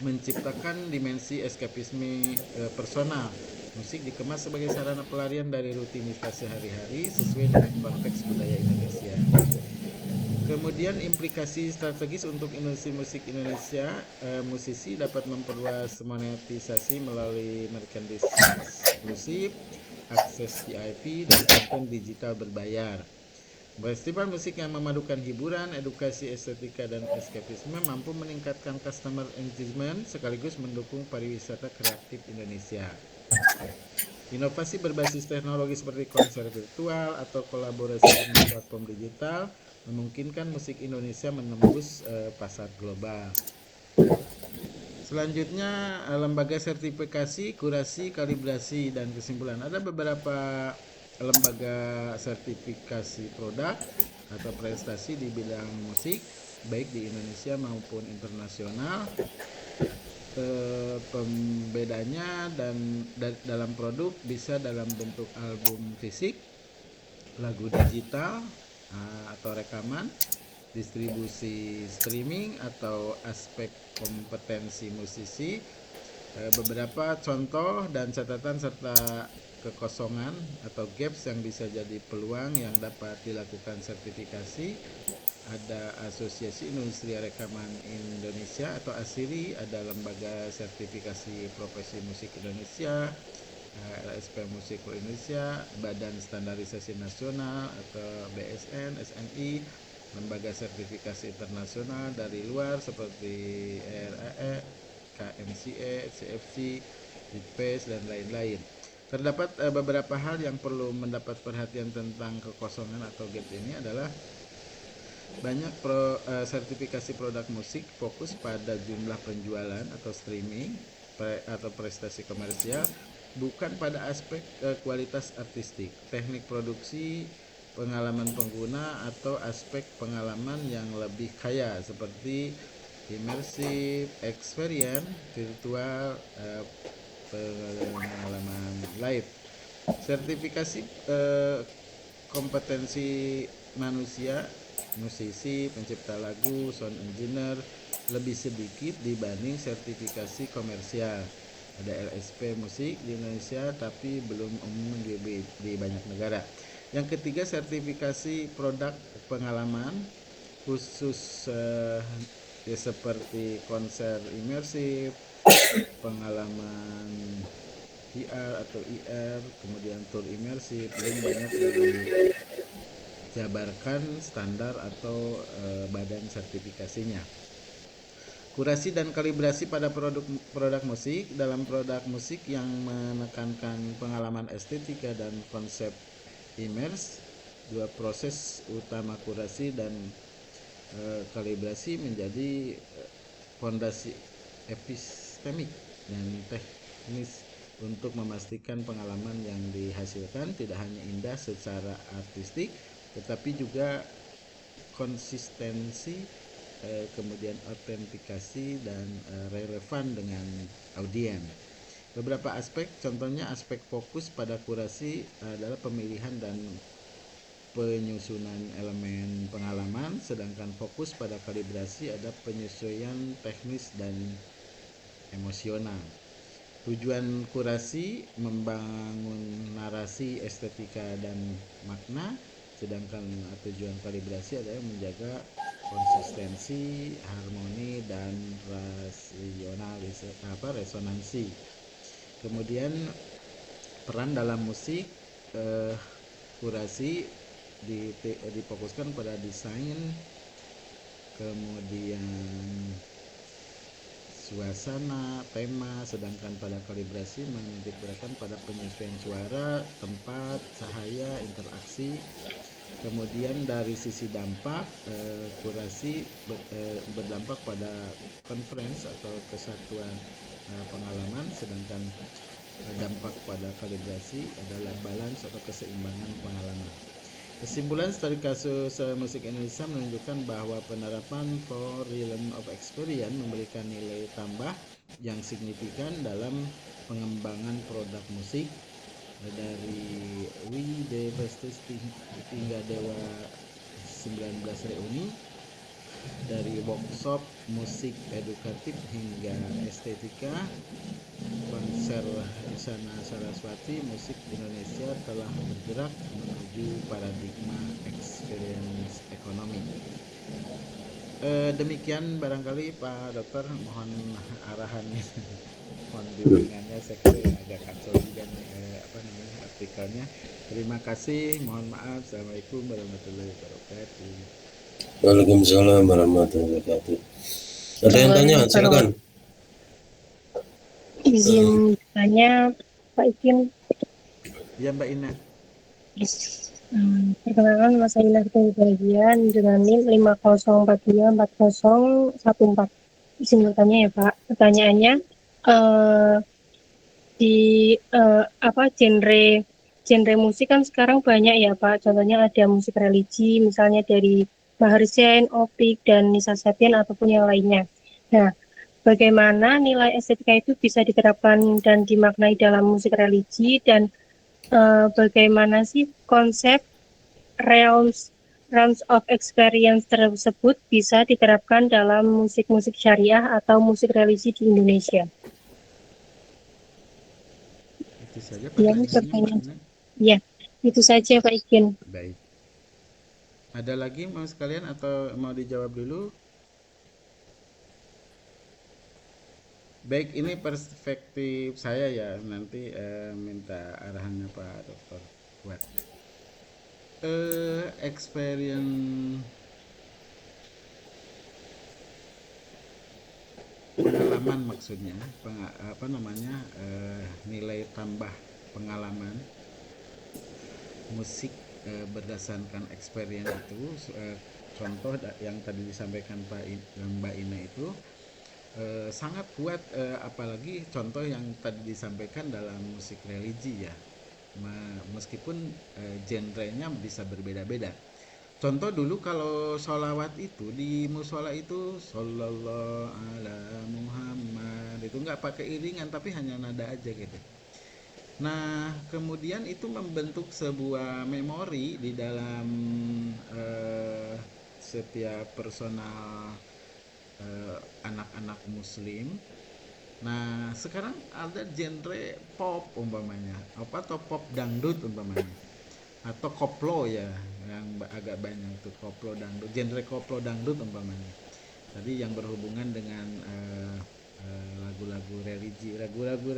menciptakan dimensi eskapisme personal. Musik dikemas sebagai sarana pelarian dari rutinitas sehari-hari sesuai dengan konteks budaya Indonesia. Kemudian implikasi strategis untuk industri musik Indonesia, musisi dapat memperluas monetisasi melalui merchandise eksklusif, akses VIP, dan konten digital berbayar. Festival musik yang memadukan hiburan, edukasi, estetika, dan eskapisme mampu meningkatkan customer engagement sekaligus mendukung pariwisata kreatif Indonesia. Inovasi berbasis teknologi seperti konser virtual atau kolaborasi dengan platform digital memungkinkan musik Indonesia menembus pasar global. Selanjutnya, lembaga sertifikasi, kurasi, kalibrasi, dan kesimpulan. Ada beberapa lembaga sertifikasi produk atau prestasi di bidang musik, baik di Indonesia maupun internasional. Pembedanya dan dalam produk bisa dalam bentuk album fisik, lagu digital atau rekaman, distribusi streaming, atau aspek kompetensi musisi. Beberapa contoh dan catatan serta kekosongan atau gaps yang bisa jadi peluang yang dapat dilakukan sertifikasi. ada Asosiasi Industri Rekaman Indonesia atau ASIRI, ada Lembaga Sertifikasi Profesi Musik Indonesia, LSP Musik Indonesia, Badan Standarisasi Nasional atau BSN, SNI, lembaga sertifikasi internasional dari luar seperti RAE, KMCE, CFC, DIPES, dan lain-lain. Terdapat beberapa hal yang perlu mendapat perhatian tentang kekosongan atau gap ini adalah banyak sertifikasi produk musik fokus pada jumlah penjualan atau streaming atau prestasi komersial, bukan pada aspek kualitas artistik, teknik produksi, pengalaman pengguna, atau aspek pengalaman yang lebih kaya seperti immersive experience, virtual, pengalaman live. Sertifikasi kompetensi manusia, musisi, pencipta lagu, sound engineer lebih sedikit dibanding sertifikasi komersial. Ada LSP musik di Indonesia tapi belum umum di banyak negara. Yang ketiga, sertifikasi produk pengalaman khusus ya seperti konser imersif, pengalaman VR atau IR, kemudian tour imersif, belum banyak dijabarkan standar atau badan sertifikasinya. Kurasi dan kalibrasi pada produk musik. Dalam produk musik yang menekankan pengalaman estetika dan konsep immerse, dua proses utama kurasi dan kalibrasi menjadi fondasi epistemik dan teknis untuk memastikan pengalaman yang dihasilkan tidak hanya indah secara artistik, tetapi juga konsistensi, kemudian autentikasi dan relevan dengan audiens. Beberapa aspek, contohnya aspek fokus pada kurasi adalah pemilihan dan penyusunan elemen pengalaman, sedangkan fokus pada kalibrasi ada penyesuaian teknis dan emosional. Tujuan kurasi membangun narasi, estetika, dan makna, sedangkan tujuan kalibrasi adalah menjaga konsistensi, harmoni, dan resonansi. Kemudian peran dalam musik, kurasi difokuskan pada desain, kemudian suasana, tema, sedangkan pada kalibrasi menitik beratkan pada penyesuaian suara, tempat, cahaya, interaksi. Kemudian dari sisi dampak, kurasi berdampak pada conference atau kesatuan pengalaman, sedangkan dampak pada kalibrasi adalah balance atau keseimbangan pengalaman. Kesimpulan studi kasus musik Indonesia menunjukkan bahwa penerapan for realm of experience memberikan nilai tambah yang signifikan dalam pengembangan produk musik, dari Wide Festus hingga Dewa 19 Reuni, dari workshop musik edukatif hingga estetika, konser Isana Saraswati, musik Indonesia telah bergerak menuju paradigma experience ekonomi. Demikian barangkali Pak Dokter, mohon arahannya, mohon bimbingannya. Saya kira agak kacau juga artikelnya. Terima kasih, mohon maaf. Assalamualaikum warahmatullahi wabarakatuh. Waalaikumsalam warahmatullahi wabarakatuh. Ada yang tanya, silakan. Izin tanya Pak Ikin. Ya Mbak Ina. Perkenalkan, Mas Ailah bagian dengan NIM 50424014. Izin bertanya ya Pak. Pertanyaannya di genre musik kan sekarang banyak ya Pak. Contohnya ada musik religi, misalnya dari Bahar Zain, Opik, dan Nisa Sabian ataupun yang lainnya. Nah, bagaimana nilai estetika itu bisa diterapkan dan dimaknai dalam musik religi, dan bagaimana sih konsep realms of experience tersebut bisa diterapkan dalam musik-musik syariah atau musik religi di Indonesia? Itu saja Ya, pertanyaannya Mbak Ina. ya, itu saja Pak Ikin. Baik. Ada lagi mau sekalian atau mau dijawab dulu? Baik, ini perspektif saya ya. Nanti minta arahannya Pak Dokter Fuad. Experience pengalaman maksudnya, apa namanya, nilai tambah pengalaman musik berdasarkan experience itu, contoh yang tadi disampaikan Mbak Ina itu sangat kuat, apalagi contoh yang tadi disampaikan dalam musik religi ya, meskipun genrenya bisa berbeda-beda. Contoh dulu kalau sholawat itu di musola itu Sallallahu ala Muhammad, itu nggak pakai iringan tapi hanya nada aja gitu. Nah, kemudian itu membentuk sebuah memori di dalam setiap personal anak-anak muslim. Nah, sekarang ada genre pop umpamanya, atau pop dangdut umpamanya, atau koplo ya, yang agak banyak itu koplo dangdut, genre koplo dangdut umpamanya. Tadi yang berhubungan dengan lagu-lagu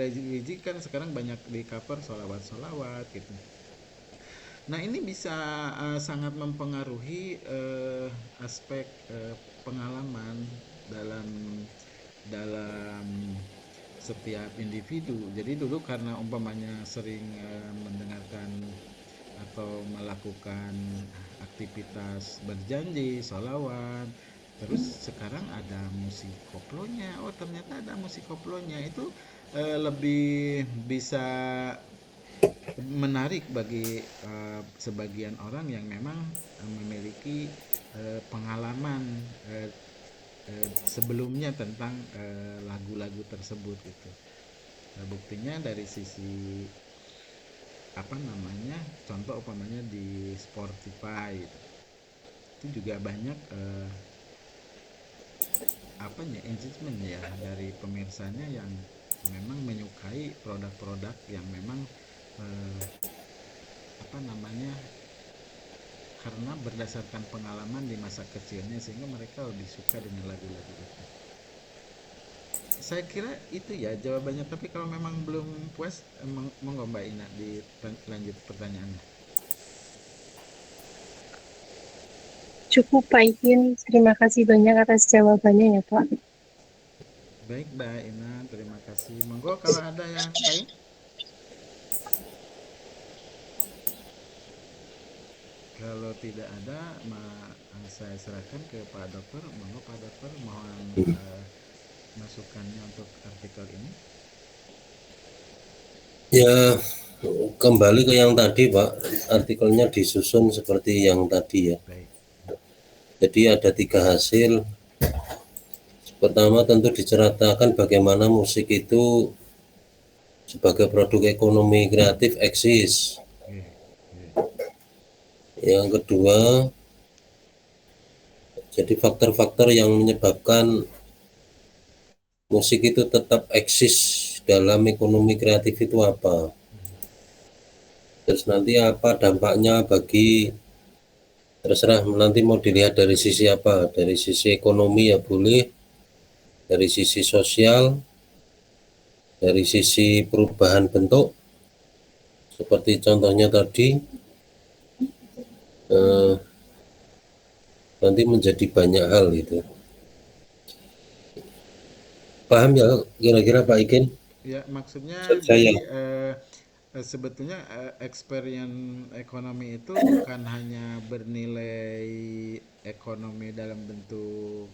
religi kan sekarang banyak di cover solawat gitu. Nah, ini bisa sangat mempengaruhi aspek pengalaman dalam dalam setiap individu. Jadi dulu karena umpamanya sering mendengarkan atau melakukan aktivitas berjanji, sholawat, terus sekarang ada musik koplonya. Oh, ternyata ada musik koplonya, itu lebih bisa menarik bagi sebagian orang yang memang memiliki pengalaman sebelumnya tentang lagu-lagu tersebut gitu. Nah, buktinya dari sisi apa namanya, contoh umpamanya di Spotify gitu, itu juga banyak engagement ya dari pemirsanya yang memang menyukai produk-produk yang memang apa namanya, karena berdasarkan pengalaman di masa kecilnya sehingga mereka lebih suka dengan lagu-lagu itu. Saya kira itu ya jawabannya, tapi kalau memang belum puas, monggo Mbak Ina dilanjut pertanyaannya. Cukup Pak Ikin, terima kasih banyak atas jawabannya ya Pak. Baik Mbak Ina, terima kasih. Monggo kalau ada yang lain. Kalau tidak ada, saya serahkan ke Pak Dokter. Monggo Pak Dokter, mohon masukannya untuk artikel ini. Ya, kembali ke yang tadi Pak, artikelnya disusun seperti yang tadi ya. Baik. Jadi ada 3 hasil. Pertama tentu diceritakan bagaimana musik itu sebagai produk ekonomi kreatif eksis. Yang kedua, jadi faktor-faktor yang menyebabkan musik itu tetap eksis dalam ekonomi kreatif itu apa? Terus nanti apa dampaknya bagi, terserah nanti mau dilihat dari sisi apa, dari sisi ekonomi ya boleh, dari sisi sosial, dari sisi perubahan bentuk, seperti contohnya tadi, nanti menjadi banyak hal itu. Paham ya kira-kira Pak Ikin? Ya, maksudnya Saya. jadi sebetulnya experience ekonomi itu bukan hanya bernilai ekonomi dalam bentuk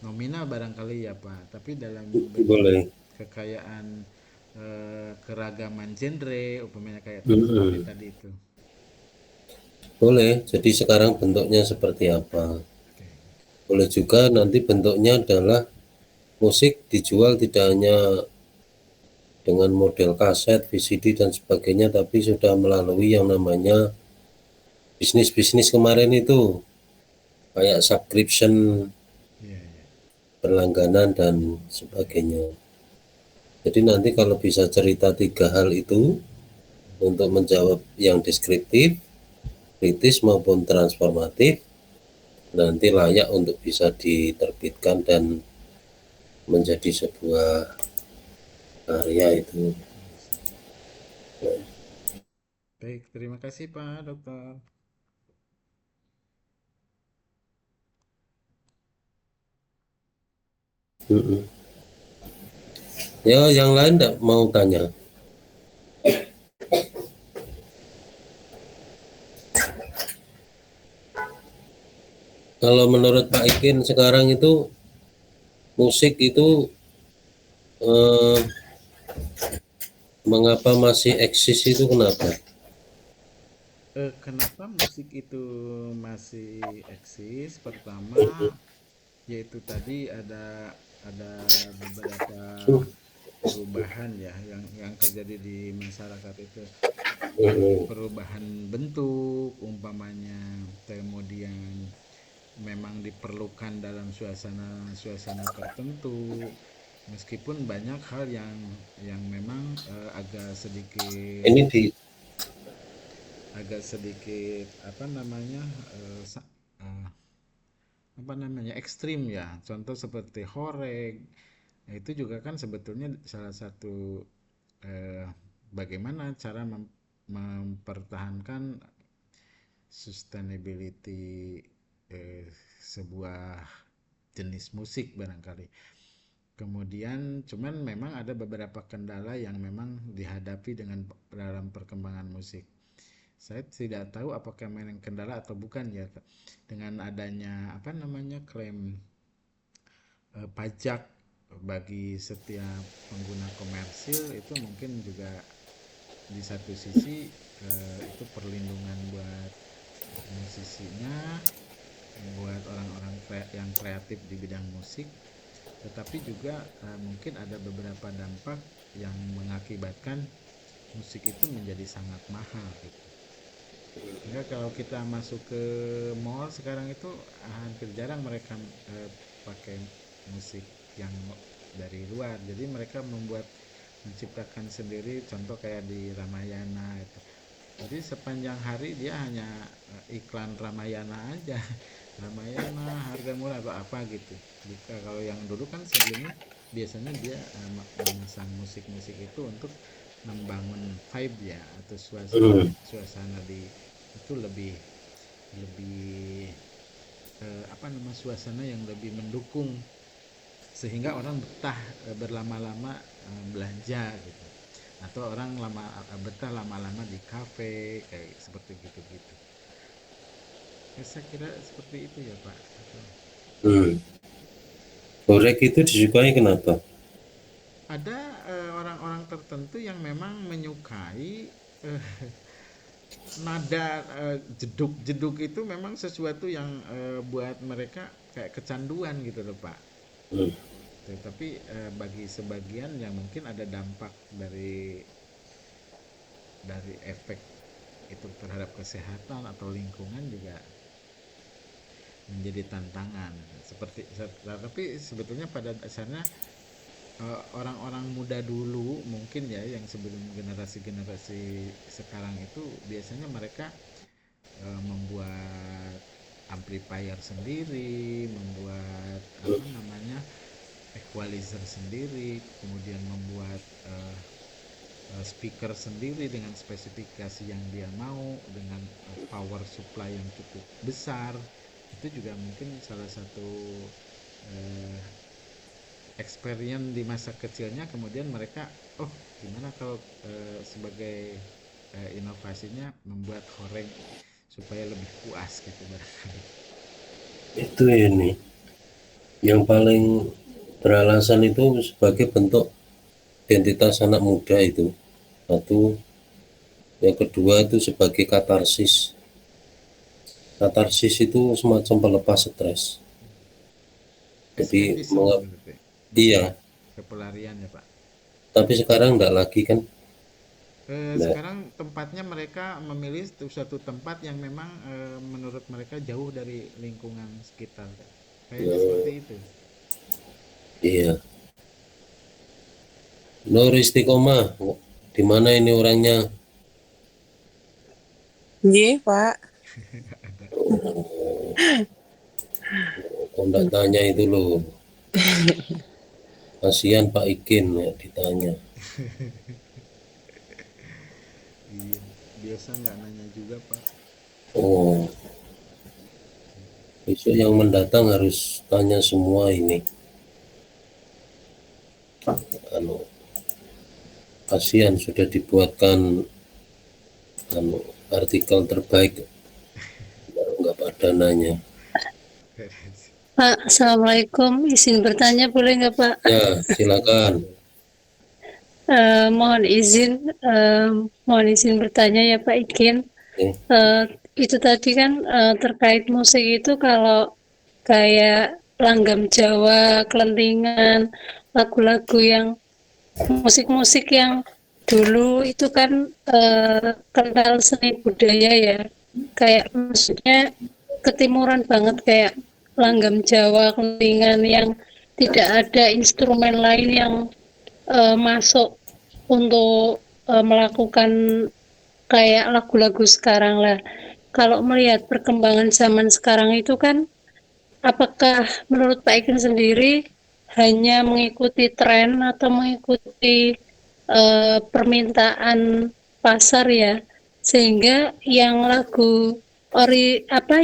nominal barangkali ya Pak, tapi dalam bentuk Boleh. kekayaan keragaman genre, umpamanya kayak seperti tadi itu. Boleh, jadi sekarang bentuknya seperti apa. Boleh juga nanti bentuknya adalah musik dijual tidak hanya dengan model kaset, VCD dan sebagainya, tapi sudah melalui yang namanya bisnis-bisnis kemarin itu, kayak subscription, berlangganan dan sebagainya. Jadi nanti kalau bisa cerita 3 hal itu untuk menjawab yang deskriptif, kritis maupun transformatif, nanti layak untuk bisa diterbitkan dan menjadi sebuah karya itu. Baik, terima kasih Pak Dokter. Mm-mm. Ya, yang lain enggak mau tanya? Kalau menurut Pak Ikin sekarang itu musik itu eh, mengapa masih eksis itu kenapa? Kenapa musik itu masih eksis? Pertama, yaitu tadi ada beberapa perubahan ya yang terjadi di masyarakat itu. Mm-mm. Perubahan bentuk umpamanya, kemudian memang diperlukan dalam suasana-suasana tertentu, meskipun banyak hal yang memang Ini di agak sedikit apa namanya eh, apa namanya ekstrim ya, contoh seperti horeg. Nah, itu juga kan sebetulnya salah satu bagaimana cara mempertahankan sustainability sebuah jenis musik barangkali. Kemudian cuman memang ada beberapa kendala yang memang dihadapi dalam perkembangan musik. Saya tidak tahu apakah memang kendala atau bukan ya, dengan adanya apa namanya klaim pajak bagi setiap pengguna komersil, itu mungkin juga di satu sisi itu perlindungan buat musisinya, buat orang-orang yang kreatif di bidang musik, tetapi juga mungkin ada beberapa dampak yang mengakibatkan musik itu menjadi sangat mahal gitu. Sehingga kalau kita masuk ke mall sekarang itu hampir jarang mereka pakai musik yang dari luar. Jadi mereka menciptakan sendiri, contoh kayak di Ramayana itu. Jadi sepanjang hari dia hanya iklan Ramayana aja. Ramayana harga murah atau apa gitu. Jika kalau yang dulu kan sebelumnya biasanya dia memasang musik-musik itu untuk membangun vibe ya, atau suasana Mm. suasana di itu lebih lebih apa nama suasana yang lebih mendukung, sehingga orang betah berlama-lama belanja gitu, atau orang betah lama-lama di kafe kayak seperti gitu-gitu. Saya kira seperti itu ya Pak. Hmm. Horeg itu disukai kenapa? Ada orang-orang tertentu yang memang menyukai eh, nada jeduk-jeduk itu, memang sesuatu yang buat mereka kayak kecanduan gitu loh Pak. Hmm. Tetapi bagi sebagian yang mungkin ada dampak dari efek itu terhadap kesehatan atau lingkungan juga menjadi tantangan. Tapi sebetulnya pada dasarnya orang-orang muda dulu mungkin ya, yang sebelum generasi-generasi sekarang itu biasanya mereka membuat amplifier sendiri, membuat apa namanya equalizer sendiri, kemudian membuat speaker sendiri dengan spesifikasi yang dia mau, dengan power supply yang cukup besar. Itu juga mungkin salah satu eh, experience di masa kecilnya, kemudian mereka gimana kalau sebagai inovasinya membuat horeg supaya lebih puas gitu barangkali. Itu ini yang paling beralasan itu sebagai bentuk identitas anak muda itu satu, yang kedua itu sebagai katarsis itu semacam pelepas stres. Jadi Escapism berarti. iya, Kepelarian ya Pak. tapi sekarang enggak lagi kan. Nah, Sekarang tempatnya mereka memilih suatu tempat yang memang menurut mereka jauh dari lingkungan sekitar. Kayaknya seperti itu. iya. Nur Istiqomah, di mana ini orangnya? Nggih, Pak. Kok nggak tanya itu loh. Kasihan Pak Ikin ya ditanya. Iya, biasa nggak nanya juga Pak. Oh, besok yang mendatang harus tanya semua ini. Anu, kasihan sudah dibuatkan anu artikel terbaik, nggak pada nanya. Pak, Assalamualaikum. Izin bertanya boleh nggak Pak? Ya, silakan. Mohon izin bertanya ya Pak Ikin. Eh, Itu tadi kan terkait musik itu kalau kayak langgam Jawa, kelentingan, lagu-lagu yang musik-musik yang dulu itu kan kental seni budaya ya. Kayak maksudnya ketimuran banget kayak langgam Jawa, kelentingan yang tidak ada instrumen lain yang masuk untuk melakukan kayak lagu-lagu sekarang lah. Kalau melihat perkembangan zaman sekarang itu kan, apakah menurut Pak Ikin sendiri hanya mengikuti tren atau mengikuti permintaan pasar ya, sehingga yang lagu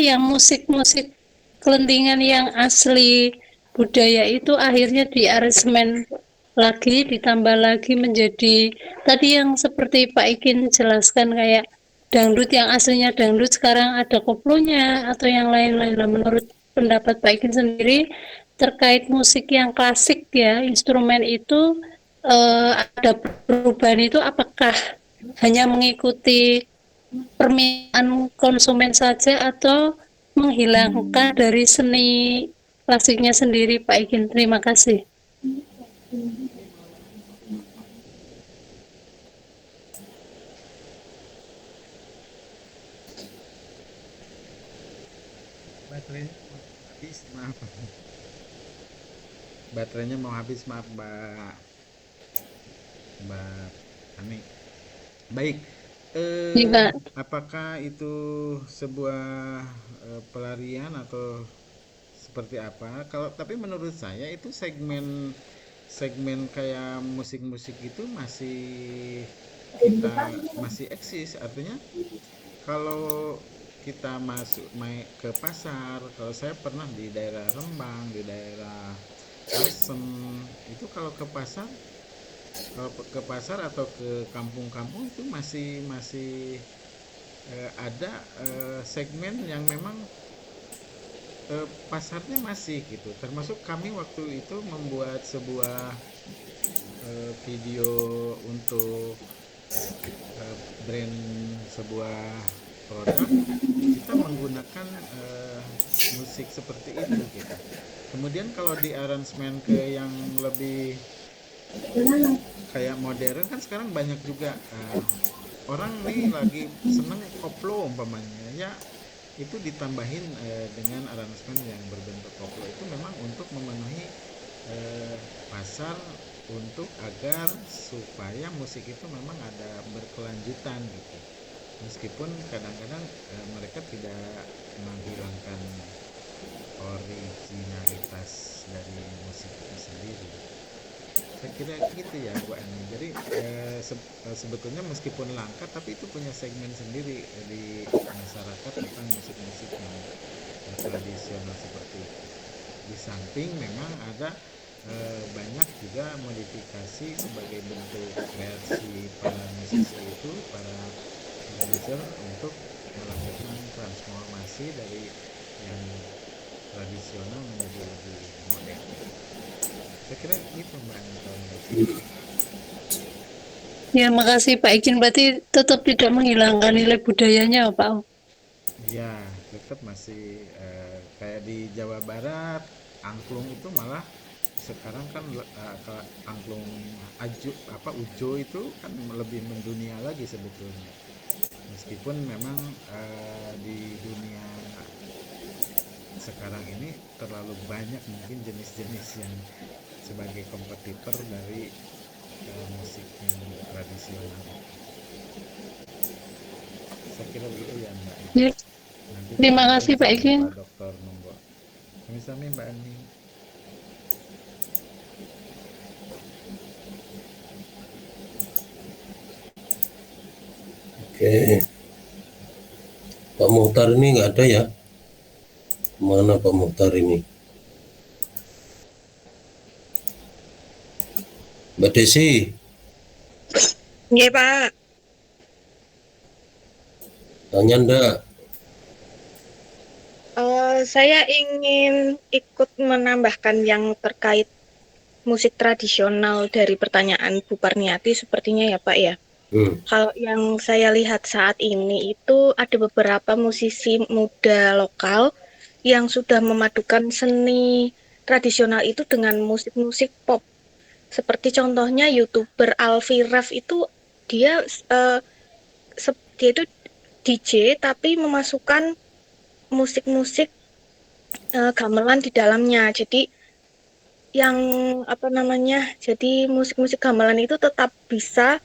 yang musik-musik kelentingan yang asli budaya itu akhirnya diaransemen lagi, ditambah lagi menjadi tadi yang seperti Pak Ikin jelaskan kayak dangdut yang aslinya dangdut sekarang ada koplonya atau yang lain-lain. Nah, menurut pendapat Pak Ikin sendiri terkait musik yang klasik ya, instrumen itu ada perubahan itu apakah hanya mengikuti permintaan konsumen saja atau menghilangkan dari seni klasiknya sendiri Pak Ikin? Terima kasih. Baterainya mau habis, maaf. Baterainya mau habis, maaf Mbak Ani. Baik. Ini Pak. Apakah itu sebuah pelarian atau seperti apa? Kalau tapi menurut saya itu segmen segmen kayak musik-musik itu kita masih eksis. Artinya kalau kita masuk ke pasar, kalau saya pernah di daerah Rembang, di daerah Asem, itu kalau ke pasar atau ke kampung-kampung itu masih masih ada segmen yang memang pasarnya masih gitu. Termasuk kami waktu itu membuat sebuah video untuk brand sebuah produk, kita menggunakan musik seperti itu gitu. Kemudian kalau di aransemen ke yang lebih kayak modern kan sekarang banyak juga orang nih lagi seneng koplo umpamanya ya, itu ditambahin dengan aransemen yang berbentuk koplo itu memang untuk memenuhi pasar, untuk agar supaya musik itu memang ada berkelanjutan gitu, meskipun kadang-kadang mereka tidak menghilangkan originalitas dari musik itu sendiri. Saya kira gitu ya Bu Ani. Jadi sebetulnya meskipun langka tapi itu punya segmen sendiri di masyarakat tentang musik-musik yang tradisional seperti itu. Di samping memang ada banyak juga modifikasi sebagai bentuk kreasi para musisi itu, para arranger untuk melakukan transformasi dari yang tradisional menjadi lebih modern. Saya kira itu Mbak Ani kalau menurut saya. Ya, makasih Pak Ikin. Berarti tetap tidak menghilangkan nilai budayanya, Pak. Ya, tetap masih kayak di Jawa Barat, angklung itu malah sekarang kan angklung ujo itu kan lebih mendunia lagi sebetulnya. Meskipun memang di dunia sekarang ini terlalu banyak mungkin jenis-jenis yang sebagai kompetitor dari musik yang tradisional. Saya kira begitu ya Mbak. Ya, Nanti terima kasih Pak sama Ikin. Pak Dokter monggo. sami-sami Mbak Ani. Oke, Pak Muhtar ini nggak ada ya? Mana Pak Muhtar ini? Mbak Desi, Iya Pak. tanya ndak? Saya ingin ikut menambahkan yang terkait musik tradisional dari pertanyaan Bu Parniati sepertinya ya Pak ya. Kalau yang saya lihat saat ini itu ada beberapa musisi muda lokal yang sudah memadukan seni tradisional itu dengan musik-musik pop. Seperti contohnya YouTuber Alfie Raff itu dia eh, dia itu DJ tapi memasukkan musik-musik gamelan di dalamnya. Jadi yang apa namanya? Jadi musik-musik gamelan itu tetap bisa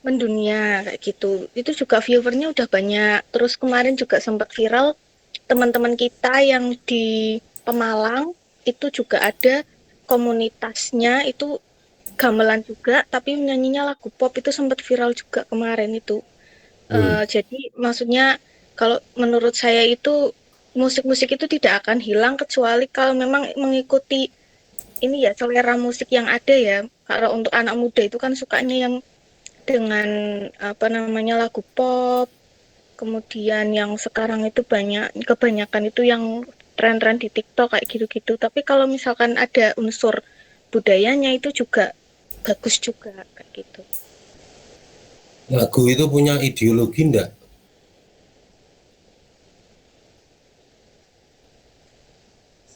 mendunia kayak gitu. Itu juga viewernya udah banyak. Terus kemarin juga sempat viral teman-teman kita yang di Pemalang itu juga ada komunitasnya itu gamelan juga tapi nyanyinya lagu pop itu sempat viral juga kemarin itu. Jadi maksudnya kalau menurut saya itu musik-musik itu tidak akan hilang kecuali kalau memang mengikuti ini ya selera musik yang ada ya. Kalau untuk anak muda itu kan sukanya yang dengan apa namanya lagu pop, kemudian yang sekarang itu kebanyakan itu yang tren-tren di TikTok kayak gitu-gitu. Tapi kalau misalkan ada unsur budayanya itu juga bagus juga kayak gitu. Lagu itu punya ideologi ndak?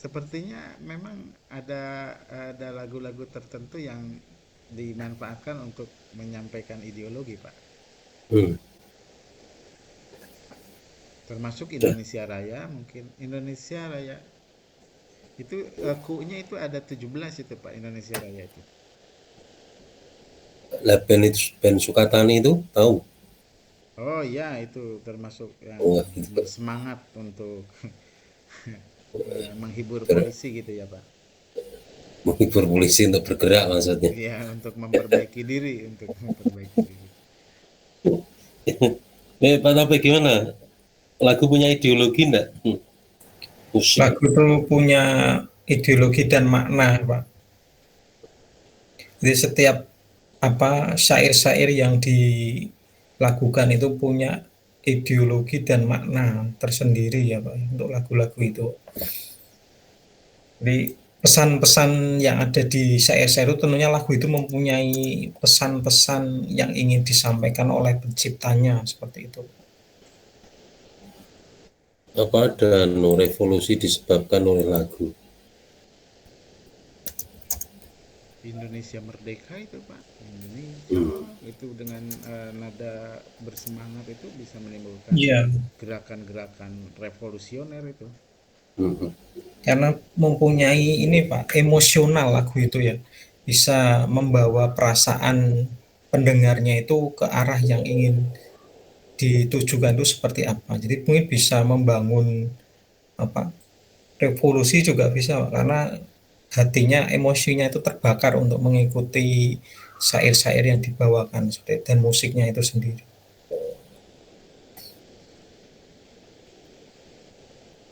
Sepertinya memang ada lagu-lagu tertentu yang dimanfaatkan untuk menyampaikan ideologi, Pak. Termasuk Indonesia Raya, mungkin Indonesia Raya itu ku-nya itu ada 17 itu Pak, Indonesia Raya itu. Lah band Sukatani itu tahu? Oh iya, itu termasuk yang Wah, itu bersemangat untuk menghibur polisi gitu ya Pak. menghibur polisi untuk bergerak maksudnya. Iya, untuk memperbaiki diri, untuk memperbaiki diri. Pak Taufik gimana? Lagu punya ideologi enggak? Musik. Lagu itu punya ideologi dan makna, Pak. Jadi setiap syair-syair yang dilakukan itu punya ideologi dan makna tersendiri ya Pak untuk lagu-lagu itu. Jadi pesan-pesan yang ada di syair-syair itu tentunya lagu itu mempunyai pesan-pesan yang ingin disampaikan oleh penciptanya seperti itu. Apa ada revolusi disebabkan oleh lagu? Indonesia Merdeka itu Pak, Indonesia itu dengan nada bersemangat itu bisa menimbulkan gerakan-gerakan revolusioner itu. Karena mempunyai ini Pak, emosional lagu itu ya, bisa membawa perasaan pendengarnya itu ke arah yang ingin ditujukan itu seperti apa. Jadi mungkin bisa membangun revolusi juga bisa Pak, karena hatinya, emosinya itu terbakar untuk mengikuti syair-syair yang dibawakan dan musiknya itu sendiri.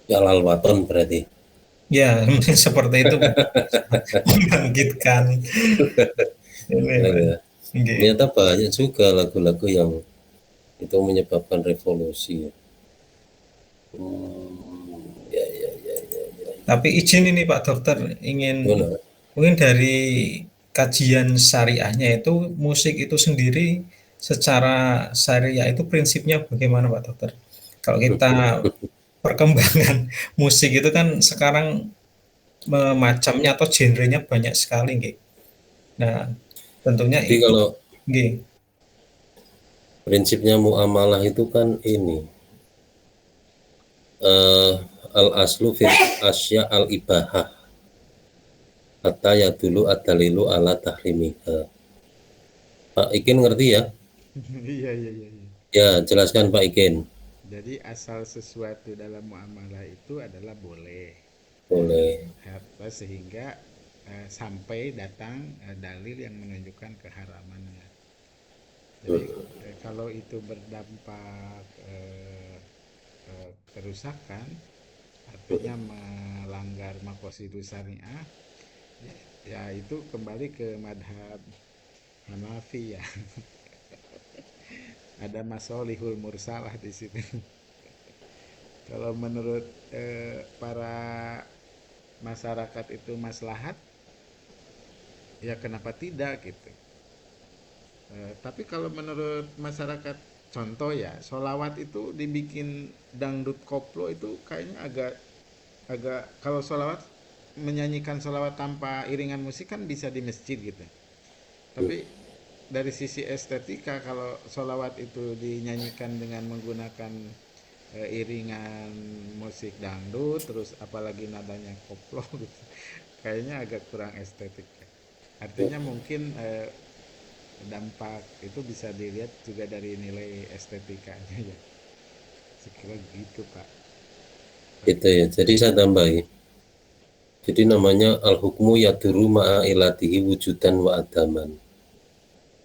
Jalal Waton berarti. Ya, seperti itu membangkitkan. Ternyata banyak juga lagu-lagu yang itu menyebabkan revolusi. Ya. Tapi izin ini Pak Dokter ingin mungkin dari kajian syariahnya itu musik itu sendiri secara syariah itu prinsipnya bagaimana Pak Dokter? Kalau kita perkembangan musik itu kan sekarang macamnya atau genrenya banyak sekali nggih. Nah, tentunya jadi kalau nggih. Prinsipnya muamalah itu kan ini al aslu fil asya al ibahah hatta ya dulu adalilu ala tahrimiha. Pak Ikin ngerti ya? Iya. Ya, jelaskan Pak Ikin. Jadi asal sesuatu dalam muamalah itu adalah boleh. boleh. sehingga sampai datang dalil yang menunjukkan keharamannya. Jadi kalau itu berdampak kerusakan, artinya melanggar maqasidus syariah, ya itu kembali ke madhab Hanafi ya. Ada masolihul mursalah di situ. Kalau menurut para masyarakat itu maslahat, ya kenapa tidak gitu. Tapi kalau menurut masyarakat, contoh ya, sholawat itu dibikin dangdut koplo itu kayaknya agak kalau sholawat, menyanyikan sholawat tanpa iringan musik kan bisa di masjid gitu. Tapi dari sisi estetika, kalau sholawat itu dinyanyikan dengan menggunakan iringan musik dangdut, terus apalagi nadanya koplo gitu, kayaknya agak kurang estetik. Artinya mungkin dampak itu bisa dilihat juga dari nilai estetikanya ya. Sekira gitu Pak. Itu ya. Jadi saya tambahin. Jadi namanya al-hukmu yaduru ma'a ilatihi wujudan wa adaman.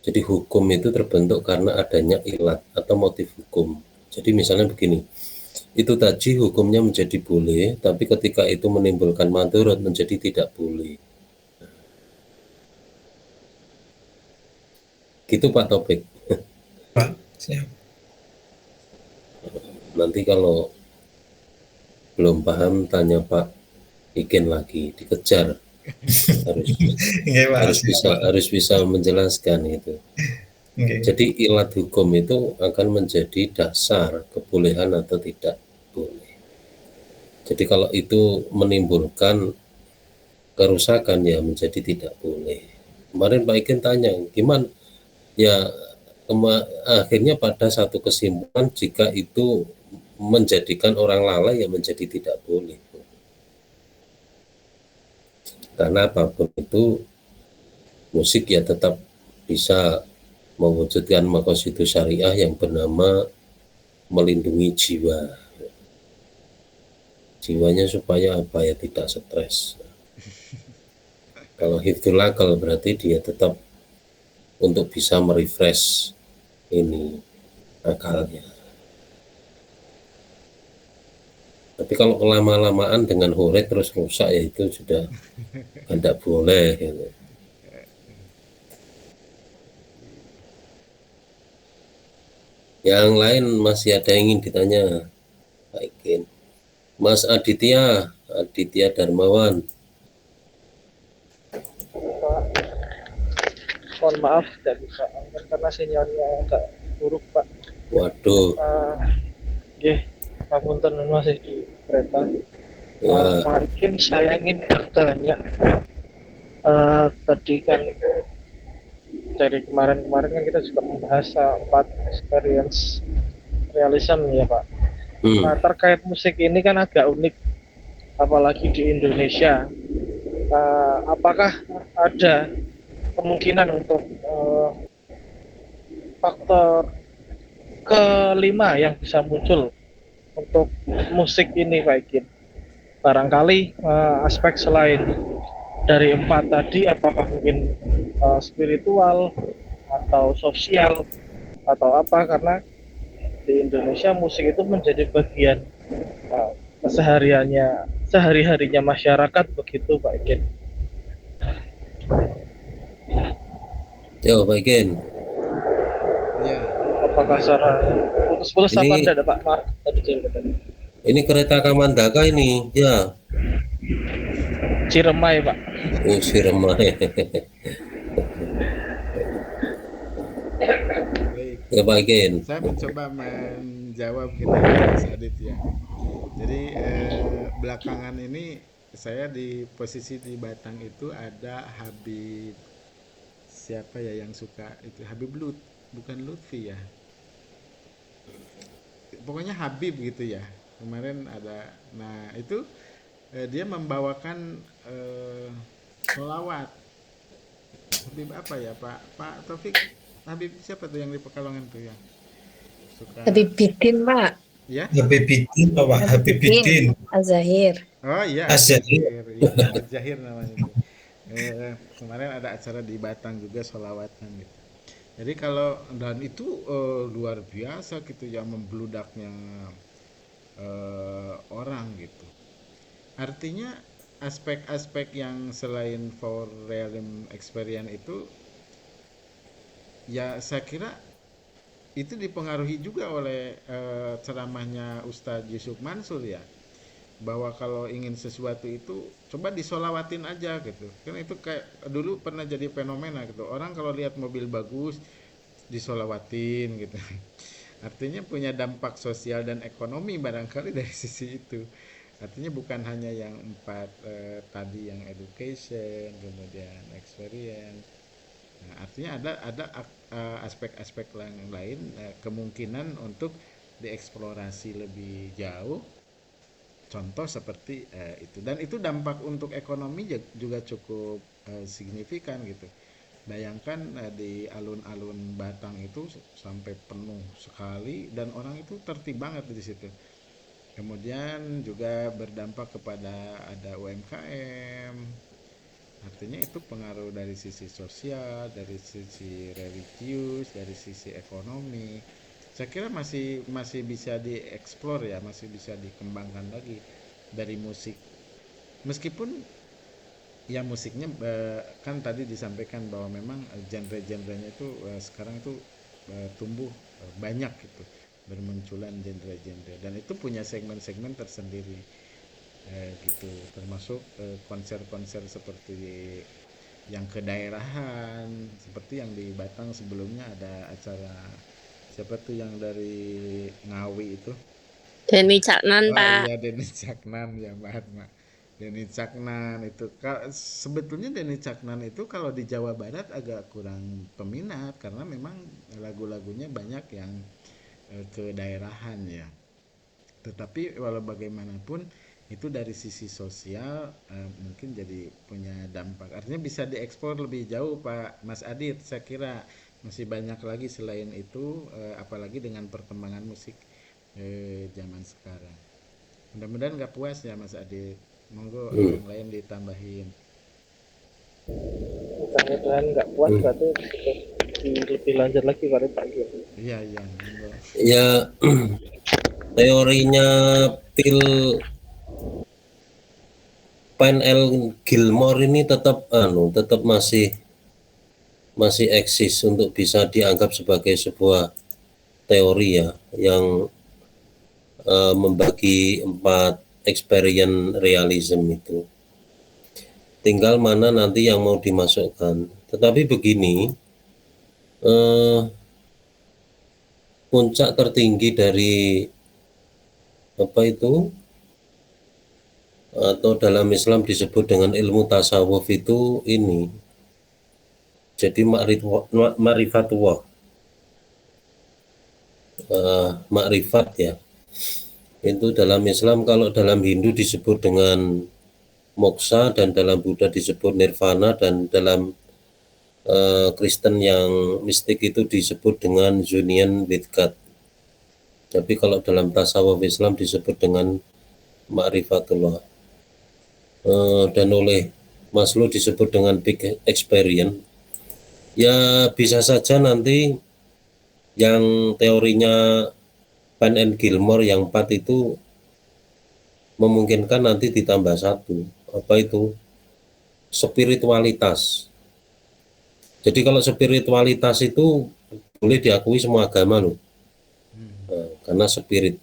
Jadi hukum itu terbentuk karena adanya ilat atau motif hukum. Jadi misalnya begini, itu tadi hukumnya menjadi boleh, tapi ketika itu menimbulkan madharat menjadi tidak boleh. Gitu Pak Taufik. Pak, siap. Nanti kalau belum paham tanya Pak Iken lagi, dikejar. harus bisa menjelaskan itu. Jadi ilat hukum itu akan menjadi dasar kebolehan atau tidak boleh. Jadi kalau itu menimbulkan kerusakan ya menjadi tidak boleh. Kemarin Pak Iken tanya gimana ya, akhirnya pada satu kesimpulan jika itu menjadikan orang lalai ya menjadi tidak boleh. Karena apapun itu musik ya tetap bisa mewujudkan maqasidus syariah yang bernama melindungi jiwa. Jiwanya supaya apa ya, tidak stres. Kalau hifdzul aqal berarti dia tetap untuk bisa merefresh ini akalnya. Tapi kalau lama-lamaan dengan hore terus rusak ya itu sudah tidak boleh gitu. Yang lain masih ada yang ingin ditanya Pak Iken. Mas Aditya Darmawan. Pak, mohon maaf tidak bisa karena sinyalnya agak buruk Pak. Waduh. Ngapunten masih di kereta. Ya. Mungkin saya ingin bertanya. Tadi kan dari kemarin kan kita juga membahas 4 experience realism ya Pak. Nah, terkait musik ini kan agak unik, apalagi di Indonesia. Apakah ada kemungkinan untuk faktor kelima yang bisa muncul untuk musik ini Pak Iken? Barangkali aspek selain dari 4 tadi, apakah mungkin spiritual atau sosial atau apa, karena di Indonesia musik itu menjadi bagian sehari-harinya masyarakat begitu Pak Iken. Ya Pak Iken. Ya. Apakah secara putus-putus apa tidak Pak? Maaf tadi. Ini kereta Kamandaka ini, ya. Ciremai Pak. Oh, Ciremai. Ya Pak Iken. Saya mencoba menjawab kita Mas Aditya. Jadi belakangan ini saya di posisi di Batang itu ada Habib, siapa ya yang suka itu, Habib bukan Lutfi ya, pokoknya Habib gitu ya, kemarin ada. Nah itu dia membawakan sholawat. Habib apa ya Pak Taufik? Habib siapa tuh yang di Pekalongan tuh ya? Suka Habib Bidin Pak. Ya? Habib Bidin Pak, Habib Bidin. Az-Zahir. Oh iya, Az-Zahir. Az-Zahir. Iya, Az-Zahir namanya itu. Kemarin ada acara di Batang juga sholawatan gitu. Jadi kalau dan itu luar biasa gitu ya membludaknya orang gitu. Artinya aspek-aspek yang selain for realism experience itu ya saya kira itu dipengaruhi juga oleh ceramahnya Ustadz Yusuf Mansur ya, bahwa kalau ingin sesuatu itu coba disolawatin aja gitu kan. Itu kayak dulu pernah jadi fenomena gitu, orang kalau lihat mobil bagus disolawatin gitu. Artinya punya dampak sosial dan ekonomi barangkali dari sisi itu. Artinya bukan hanya yang empat tadi, yang education kemudian experience. Nah, artinya ada aspek-aspek lain, kemungkinan untuk dieksplorasi lebih jauh. Contoh seperti itu, dan itu dampak untuk ekonomi juga cukup signifikan gitu. Bayangkan di alun-alun Batang itu sampai penuh sekali dan orang itu tertib banget di situ. Kemudian juga berdampak kepada ada UMKM. Artinya itu pengaruh dari sisi sosial, dari sisi religius, dari sisi ekonomi. Saya kira masih bisa dieksplor ya, masih bisa dikembangkan lagi dari musik. Meskipun ya musiknya kan tadi disampaikan bahwa memang genre-genrenya itu sekarang itu tumbuh banyak gitu, bermunculan genre-genre, dan itu punya segmen-segmen tersendiri gitu, termasuk konser-konser seperti yang kedaerahan, seperti yang di Batang sebelumnya ada acara siapa tuh yang dari Ngawi itu. Denny Caknan, Oh Pak. iya, Denny Caknan ya, Mbak. Denny Caknan itu sebetulnya Denny Caknan itu kalau di Jawa Barat agak kurang peminat karena memang lagu-lagunya banyak yang kedaerahan ya. Tetapi walau bagaimanapun itu dari sisi sosial mungkin jadi punya dampak. Artinya bisa diekspor lebih jauh Pak Mas Adit. Saya kira masih banyak lagi selain itu, apalagi dengan perkembangan musik zaman sekarang. Mudah-mudahan nggak puas ya Mas Adit. Monggo yang lain ditambahin. Mudah-mudahan nggak puas, berarti lebih lanjut lagi pada Pak Gil. Iya iya. Monggo. Ya, teorinya Phil L. Gilmore ini tetap masih eksis untuk bisa dianggap sebagai sebuah teori ya, yang membagi 4 experience realism itu. Tinggal mana nanti yang mau dimasukkan. Tetapi begini, puncak tertinggi dari apa itu, atau dalam Islam disebut dengan ilmu tasawuf itu ini, jadi ma'rifatullah, makrifat ya. Itu dalam Islam, kalau dalam Hindu disebut dengan moksa, dan dalam Buddha disebut nirvana, dan dalam Kristen yang mistik itu disebut dengan union with God. Tapi kalau dalam tasawuf Islam disebut dengan ma'rifatullah. Dan oleh Maslow disebut dengan big experience. Ya bisa saja nanti yang teorinya Pan and Gilmore yang 4 itu memungkinkan nanti ditambah 1, apa itu, spiritualitas. Jadi kalau spiritualitas itu boleh diakui semua agama loh, karena spirit.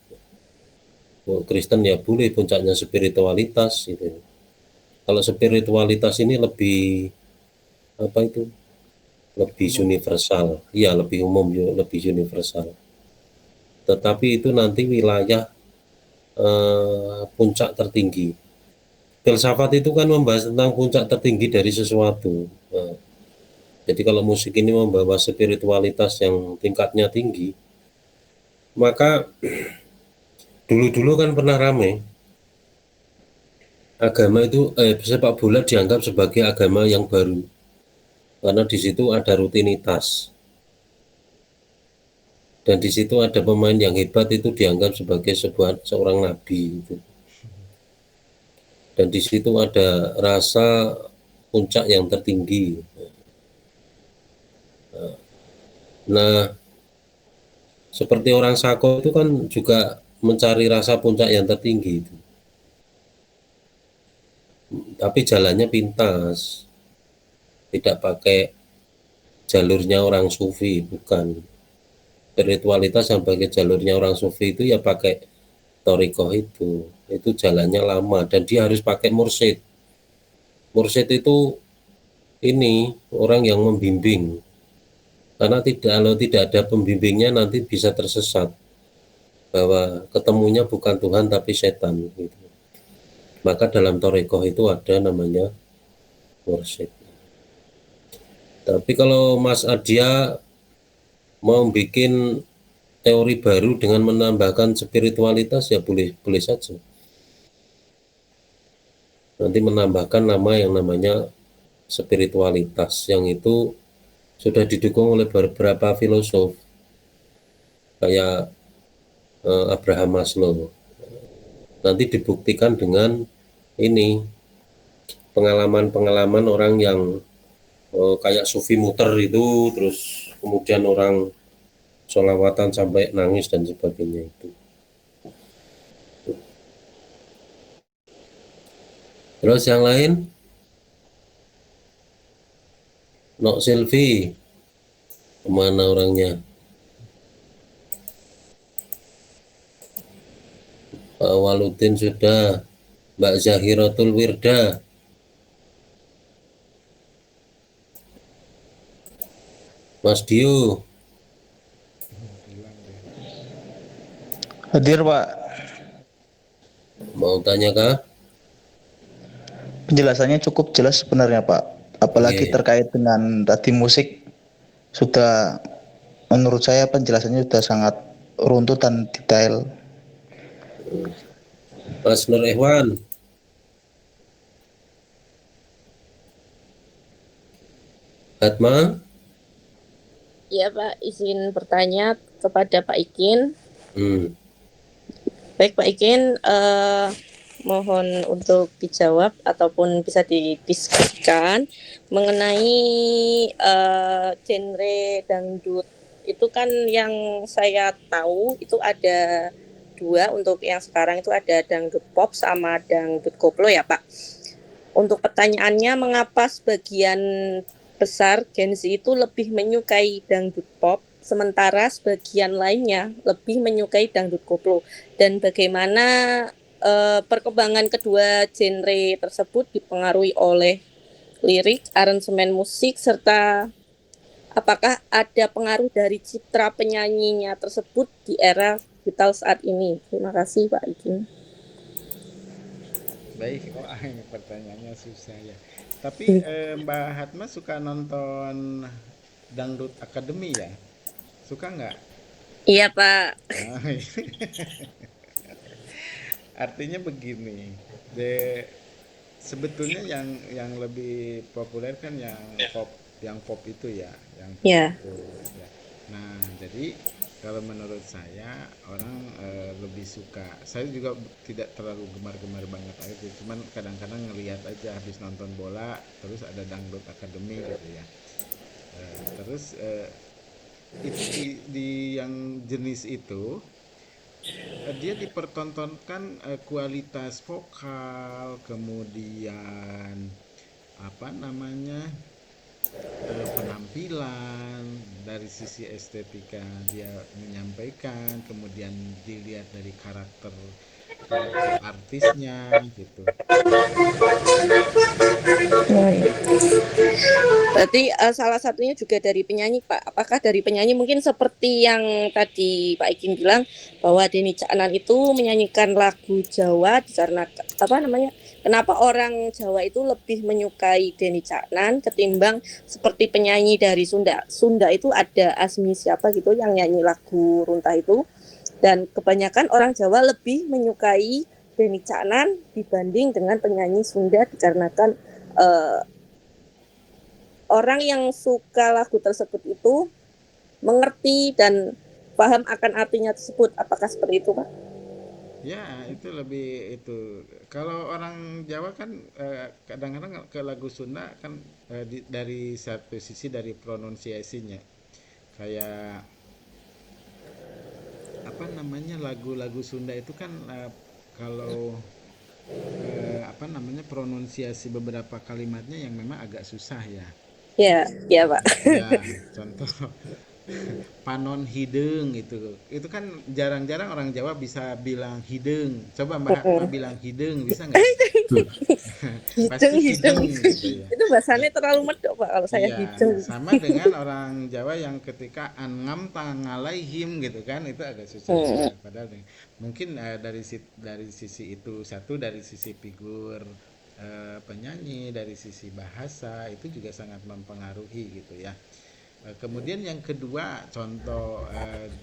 Kristen ya boleh, puncaknya spiritualitas gitu. Kalau spiritualitas ini lebih apa itu, lebih universal, ya lebih umum, lebih universal. Tetapi itu nanti wilayah puncak tertinggi. Filsafat itu kan membahas tentang puncak tertinggi dari sesuatu. Jadi kalau musik ini membawa spiritualitas yang tingkatnya tinggi, maka dulu-dulu kan pernah ramai agama itu, sepak bola dianggap sebagai agama yang baru karena di situ ada rutinitas, dan di situ ada pemain yang hebat, itu dianggap sebagai seorang nabi gitu. dan di situ ada rasa puncak yang tertinggi. Nah, seperti orang Sako itu kan juga mencari rasa puncak yang tertinggi itu. Tapi jalannya pintas, tidak pakai jalurnya orang sufi, bukan. Spiritualitas yang pakai jalurnya orang sufi itu ya pakai torikoh itu jalannya lama dan dia harus pakai mursyid. Mursyid itu ini orang yang membimbing, karena kalau tidak ada pembimbingnya nanti bisa tersesat bahwa ketemunya bukan Tuhan tapi setan gitu. Maka dalam torikoh itu ada namanya mursyid. Tapi kalau Mas Adia mau bikin teori baru dengan menambahkan spiritualitas ya boleh saja. Nanti menambahkan nama yang namanya spiritualitas yang itu sudah didukung oleh beberapa filosof kayak Abraham Maslow. Nanti dibuktikan dengan ini pengalaman-pengalaman orang yang kayak sufi muter itu, terus kemudian orang sholawatan sampai nangis dan sebagainya itu. Terus yang lain, Nok Silvi, kemana orangnya? Pak Waludin sudah, Mbak Zahiratul Wirda. Mas Dio. Hadir, Pak. Mau tanya kah? Penjelasannya cukup jelas sebenarnya, Pak. Apalagi terkait dengan tadi musik, sudah menurut saya penjelasannya sudah sangat runtuh dan detail. Mas Nur Ehwan. Atma. Iya Pak, izin bertanya kepada Pak Ikin. Baik Pak Ikin, mohon untuk dijawab ataupun bisa didiskusikan mengenai genre dangdut. Itu kan yang saya tahu itu ada dua, untuk yang sekarang itu ada dangdut pop sama dangdut koplo ya Pak. Untuk pertanyaannya, mengapa sebagian besar Gen Z itu lebih menyukai dangdut pop, sementara sebagian lainnya lebih menyukai dangdut koplo, dan bagaimana perkembangan kedua genre tersebut dipengaruhi oleh lirik, aransemen musik, serta apakah ada pengaruh dari citra penyanyinya tersebut di era digital saat ini. Terima kasih Pak Ikin. Baik, ini pertanyaannya susah ya. Tapi Mbak Hatma suka nonton Dangdut Academy ya? Suka nggak? Iya Pak. Artinya begini, sebetulnya yang lebih populer kan yang pop itu ya, yang pop itu. Ya. Nah, jadi kalau menurut saya orang lebih suka. Saya juga tidak terlalu gemar-gemar banget aja, cuman kadang-kadang ngelihat aja habis nonton bola, terus ada Dangdut Academy gitu ya. Terus di yang jenis itu dia dipertontonkan kualitas vokal, kemudian apa namanya penampilan, dari sisi estetika dia menyampaikan, kemudian dilihat dari karakter artisnya gitu. Berarti salah satunya juga dari penyanyi Pak. Apakah dari penyanyi mungkin seperti yang tadi Pak Ikin bilang bahwa Denny Caknan itu menyanyikan lagu Jawa karena apa namanya? Kenapa orang Jawa itu lebih menyukai Denny Caknan ketimbang seperti penyanyi dari Sunda. Sunda itu ada Asmi siapa gitu yang nyanyi lagu Runtah itu. Dan kebanyakan orang Jawa lebih menyukai Denny Caknan dibanding dengan penyanyi Sunda dikarenakan orang yang suka lagu tersebut itu mengerti dan paham akan artinya tersebut. Apakah seperti itu Pak? Ya, itu lebih itu. Kalau orang Jawa kan kadang-kadang ke lagu Sunda kan dari satu sisi dari pronunciasinya. Kayak apa namanya lagu-lagu Sunda itu kan kalau apa namanya pronunciasi beberapa kalimatnya yang memang agak susah ya. Ya, ya Pak. Ya, contoh panon hidung itu kan jarang-jarang orang Jawa bisa bilang hidung. Coba Mbak Hatma bilang hidung bisa nggak? Hidung, Pasti hidung. hidung gitu ya. Itu bahasanya terlalu medok Pak kalau saya Iya, hidung. sama dengan orang Jawa yang ketika angam tangalaihim gitu kan, itu agak susah juga. Padahal mungkin dari sisi itu satu, dari sisi figur penyanyi, dari sisi bahasa itu juga sangat mempengaruhi gitu ya. Kemudian yang kedua, contoh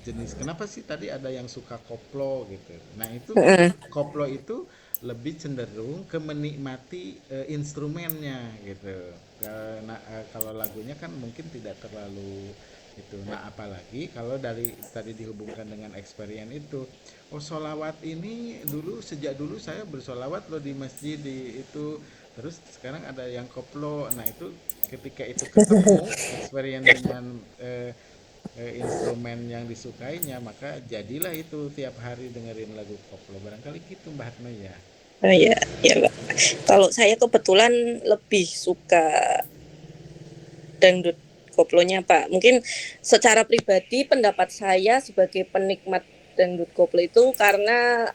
jenis kenapa sih tadi ada yang suka koplo gitu. Nah, itu memang koplo itu lebih cenderung ke menikmati instrumennya gitu. Karena kalau lagunya kan mungkin tidak terlalu itu. Nah, apalagi kalau dari tadi dihubungkan dengan experience itu. Oh, sholawat ini dulu sejak dulu saya bersolawat loh di masjid di itu. Terus sekarang ada yang koplo. Nah, itu ketika itu ketemu experience dengan instrumen yang disukainya, maka jadilah itu tiap hari dengerin lagu koplo. Barangkali gitu Mbak Hatma ya. Oh ya, ya Pak. Kalau saya kebetulan lebih suka dangdut koplonya Pak. Mungkin secara pribadi pendapat saya sebagai penikmat dangdut koplo itu karena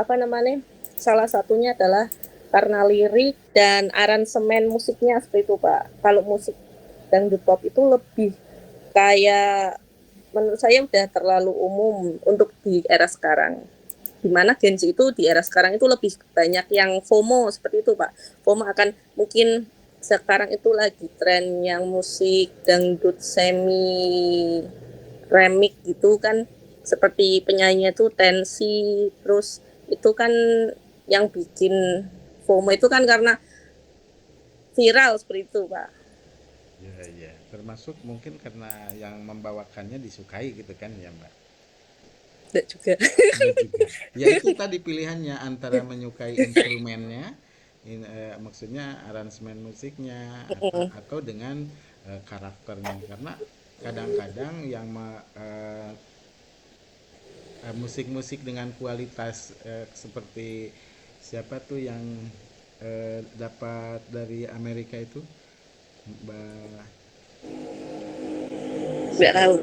apa namanya? Salah satunya adalah karena lirik dan aransemen musiknya seperti itu Pak. Kalau musik dangdut pop itu lebih kayak menurut saya udah terlalu umum untuk di era sekarang. Dimana Gen Z itu di era sekarang itu lebih banyak yang FOMO seperti itu Pak. FOMO akan mungkin sekarang itu lagi tren yang musik dangdut semi remix gitu kan, seperti penyanyi itu Tensi, terus itu kan yang bikin FOMO itu kan karena viral seperti itu Pak. Ya, ya. Termasuk mungkin karena yang membawakannya disukai gitu kan ya Mbak. Tidak juga. Enggak juga. Ya itu tadi pilihannya antara menyukai instrumennya, maksudnya aransemen musiknya, atau dengan karakternya. Karena kadang-kadang yang musik-musik dengan kualitas seperti siapa tuh yang dapat dari Amerika itu, Mbak Nggak tahu.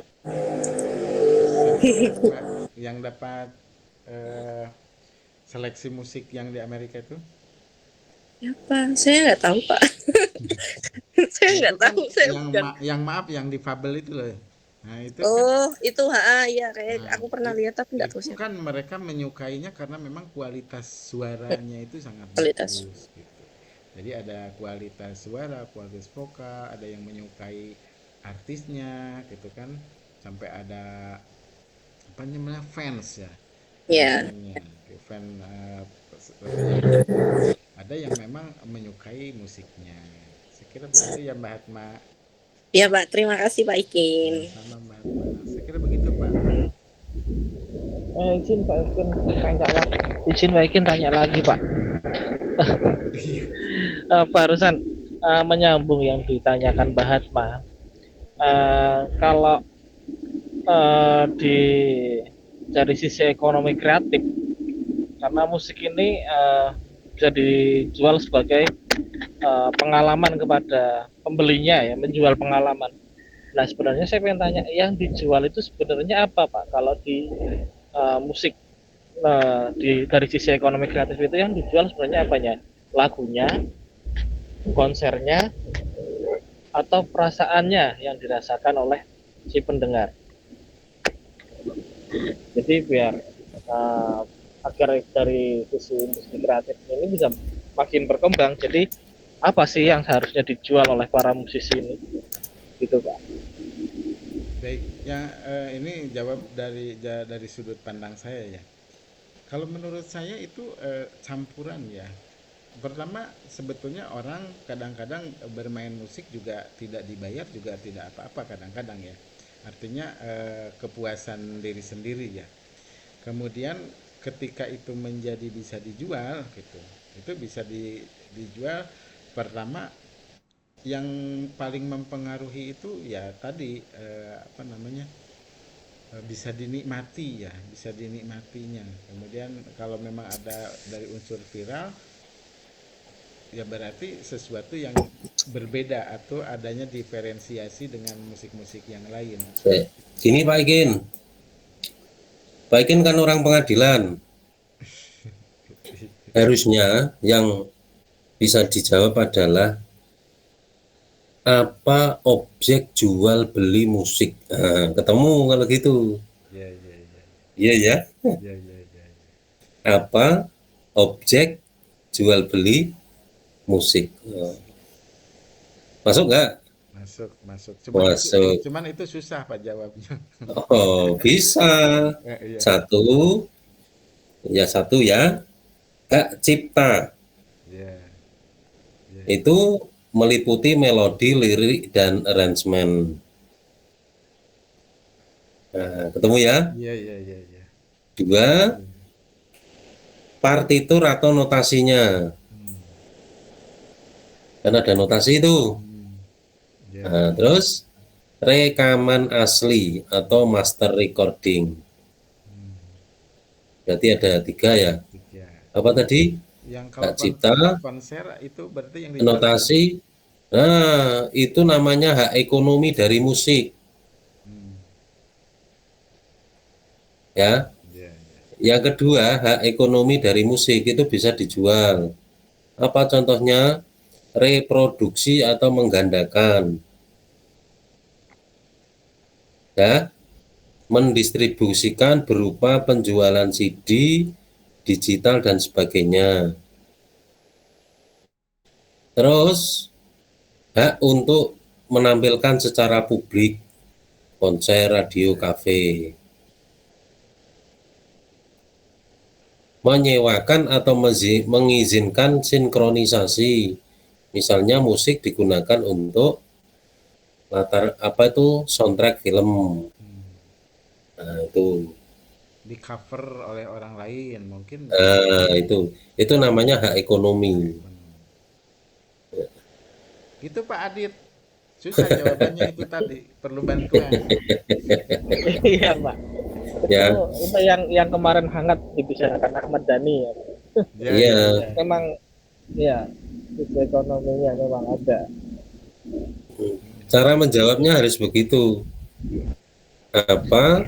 siapa Mbak yang dapat seleksi musik yang di Amerika itu? Siapa? Saya nggak tahu Pak. Saya Nah, nggak itu kan tahu. Saya yang bukan. yang maaf yang difabel itu loh. Nah, itu kan Oh, itu ya kayak nah aku pernah lihat tapi nggak tahu itu siapa. kan mereka menyukainya karena memang kualitas suaranya itu sangat Kualitas. bagus gitu. Jadi ada kualitas suara, kualitas vokal, ada yang menyukai artisnya gitu kan. Sampai ada apa namanya fans ya. Ya. Fan-fannya, fan penyanyi. Ada yang memang menyukai musiknya. Saya kira begitu ya Mbak Hatma. Ya Pak, terima kasih Pak Ikin. Sama-sama Mbak Hatma. Saya kira begitu Pak. Izin Pak Ikin tanya lagi Pak. Barusan menyambung yang ditanyakan Mbak Hatma. Kalau dari sisi ekonomi kreatif, karena musik ini bisa dijual sebagai pengalaman kepada pembelinya ya, menjual pengalaman. Nah sebenarnya saya pengen tanya, yang dijual itu sebenarnya apa Pak? Kalau di musik dari sisi ekonomi kreatif itu yang dijual sebenarnya apanya? Lagunya, konsernya, atau perasaannya yang dirasakan oleh si pendengar. Jadi biar agar dari sisi industri kreatif ini bisa makin berkembang. Jadi apa sih yang seharusnya dijual oleh para musisi ini? Gitu Pak. Baik, ya ini jawab dari sudut pandang saya ya. Kalau menurut saya itu campuran ya. Pertama sebetulnya orang kadang-kadang bermain musik juga tidak dibayar juga tidak apa-apa kadang-kadang ya. Artinya kepuasan diri sendiri ya. Kemudian ketika itu menjadi bisa dijual gitu, itu bisa dijual. Pertama yang paling mempengaruhi itu ya tadi apa namanya, bisa dinikmati ya, bisa dinikmatinya. Kemudian kalau memang ada dari unsur viral, ya berarti sesuatu yang berbeda atau adanya diferensiasi dengan musik-musik yang lain. Gini Pak Ikin, Pak Ikin kan orang pengadilan. Harusnya yang bisa dijawab adalah apa objek jual beli musik. Nah, ketemu kalau gitu. Iya, iya, iya. Iya ya. Iya, iya, iya. Apa objek jual beli musik. Masuk nggak? Masuk, masuk. Masuk. Cuman itu susah Pak jawabnya. Oh, bisa. Iya. Satu ya, hak cipta. Iya. Iya. Itu meliputi melodi, lirik, dan arrangement. Nah, ketemu ya? Iya, iya, iya, iya. Dua, partitur atau notasinya. Kan ada notasi itu. Iya. Nah, terus rekaman asli atau master recording. Berarti ada tiga ya. Tiga. Apa tadi? Yang Hak kalau cipta, konser itu berarti yang dijual notasi. Nah, itu namanya hak ekonomi dari musik. Ya. Iya, iya. Yang kedua, hak ekonomi dari musik itu bisa dijual. Apa contohnya? Reproduksi atau menggandakan. Ya. Mendistribusikan berupa penjualan CD, digital dan sebagainya. Terus hak untuk menampilkan secara publik, konser, radio, kafe. Menyewakan atau mengizinkan sinkronisasi. Misalnya musik digunakan untuk soundtrack film. Nah, itu di cover oleh orang lain mungkin. Itu namanya hak ekonomi. Gitu Pak Adit. Susah jawabannya itu tadi, perlu bantuan. Iya Pak. Ya. Itu yang kemarin hangat dibicarakan Ahmad Dhani ya. Iya. Memang ya sisi ekonominya memang ada. Cara menjawabnya harus begitu. Apa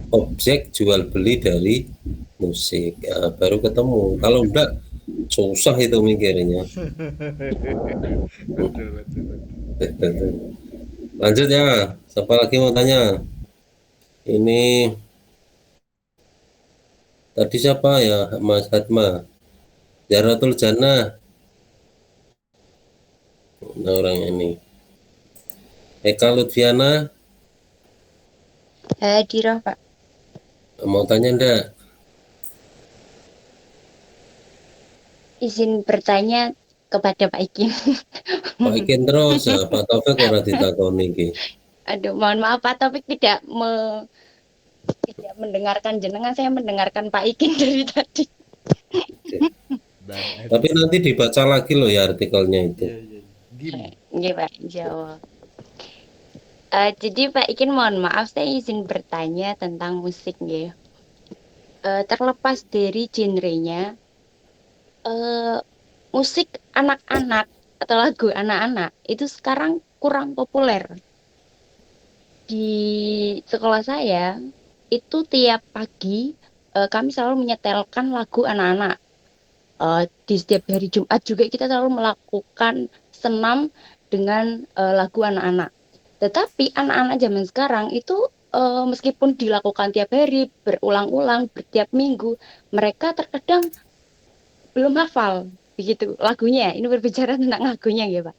objek jual beli dari musik, ya, baru ketemu. Kalau enggak susah itu mikirnya. Betul. Lanjut ya, siapa lagi mau tanya? Ini tadi siapa ya, Mas Hatma? Jaratul Jannah. Nah, orang ini. Eka Lutfiana. Hadirah Pak. Mau tanya enggak? Izin bertanya kepada Pak Ikin. Pak Ikin terus, ya, Pak Taufik orang ditakoni iki. Aduh, mohon maaf Pak Taufik tidak mendengarkan jenengan, saya mendengarkan Pak Ikin dari tadi. Tapi nanti dibaca lagi loh ya artikelnya itu. Iya Pak, jawab. Jadi Pak Ikin mohon maaf, saya izin bertanya tentang musik ya. Terlepas dari genrenya, musik anak-anak atau lagu anak-anak itu sekarang kurang populer. Di sekolah saya itu tiap pagi kami selalu menyetelkan lagu anak-anak. Di setiap hari Jumat juga kita selalu melakukan senam dengan lagu anak-anak. Tetapi anak-anak zaman sekarang itu meskipun dilakukan tiap hari, berulang-ulang, setiap minggu, mereka terkadang belum hafal begitu lagunya. Ini berbicara tentang lagunya ya Pak.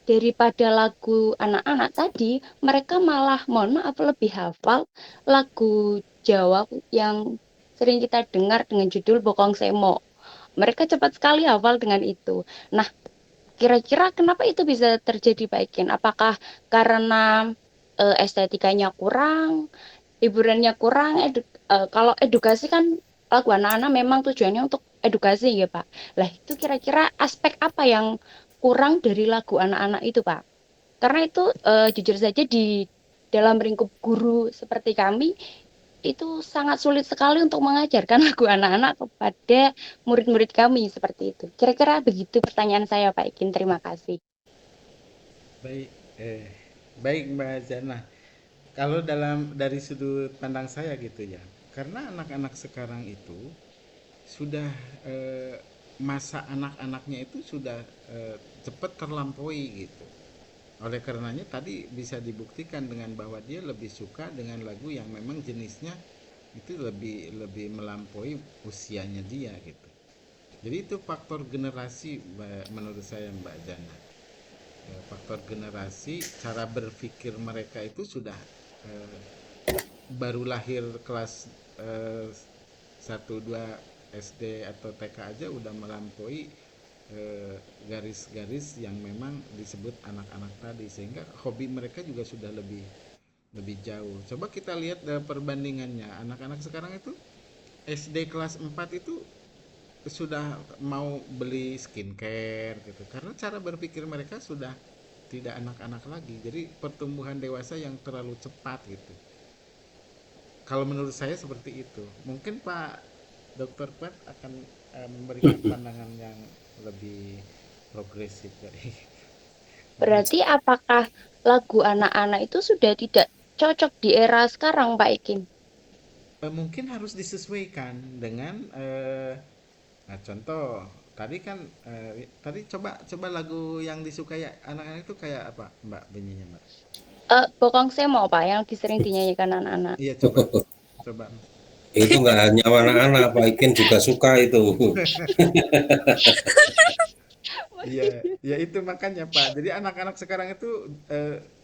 Daripada lagu anak-anak tadi, mereka malah mohon maaf lebih hafal lagu Jawa yang sering kita dengar dengan judul Bokong Semo. Mereka cepat sekali hafal dengan itu. Nah, kira-kira kenapa itu bisa terjadi Pak Ikin? Apakah karena estetikanya kurang, hiburannya kurang? Kalau edukasi kan lagu anak-anak memang tujuannya untuk edukasi ya Pak. Lah itu kira-kira aspek apa yang kurang dari lagu anak-anak itu Pak? Karena itu jujur saja di dalam lingkup guru seperti kami itu sangat sulit sekali untuk mengajarkan lagu anak-anak kepada murid-murid kami seperti itu. Kira-kira begitu pertanyaan saya Pak Ikin. Terima kasih. Baik, baik Mbak Zana. Kalau dari sudut pandang saya gitu ya, karena anak-anak sekarang itu sudah masa anak-anaknya itu sudah cepat terlampaui gitu. Oleh karenanya tadi bisa dibuktikan dengan bahwa dia lebih suka dengan lagu yang memang jenisnya itu lebih melampaui usianya dia gitu. Jadi itu faktor generasi menurut saya Mbak Jana. Faktor generasi, cara berpikir mereka itu sudah baru lahir kelas 1-2 SD atau TK aja udah melampaui garis-garis yang memang disebut anak-anak tadi, sehingga hobi mereka juga sudah lebih jauh. Coba kita lihat perbandingannya, anak-anak sekarang itu SD kelas 4 itu sudah mau beli skincare gitu, karena cara berpikir mereka sudah tidak anak-anak lagi. Jadi pertumbuhan dewasa yang terlalu cepat gitu. Kalau menurut saya seperti itu. Mungkin Pak Dr. Kwet akan memberikan pandangan yang lebih progresif dari. Berarti apakah lagu anak-anak itu sudah tidak cocok di era sekarang Pak Ikin? Mungkin harus disesuaikan dengan nah contoh tadi kan tadi coba lagu yang disukai anak-anak itu kayak apa Mbak bunyinya Mbak? Bokong Semo Pak yang sering dinyanyikan anak-anak. Iya coba. Itu nggak hanya anak-anak, Pak Ikin juga suka itu. Iya, ya itu makanya Pak. Jadi anak-anak sekarang itu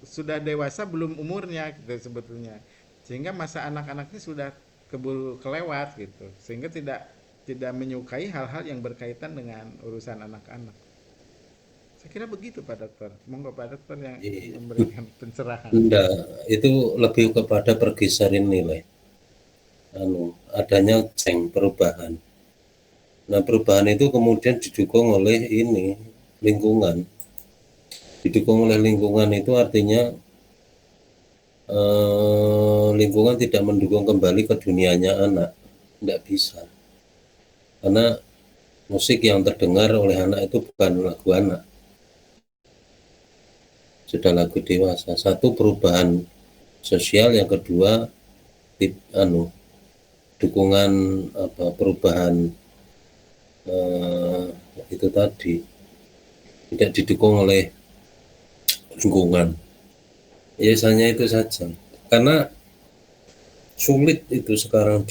sudah dewasa belum umurnya gitu sebetulnya. Sehingga masa anak-anaknya sudah keburu kelewat gitu. Sehingga tidak menyukai hal-hal yang berkaitan dengan urusan anak-anak. Saya kira begitu Pak Dokter. Monggo Pak Dokter yang memberikan pencerahan. Enggak, itu lebih kepada pergeseran nilai. Adanya perubahan. Nah, perubahan itu kemudian didukung oleh lingkungan. Didukung oleh lingkungan itu artinya lingkungan tidak mendukung kembali ke dunianya anak. Tidak bisa. Karena musik yang terdengar oleh anak itu bukan lagu anak. Sudah lagu dewasa. Satu, perubahan sosial, yang kedua dukungan perubahan itu tadi tidak didukung oleh lingkungan. Biasanya itu saja, karena sulit itu sekarang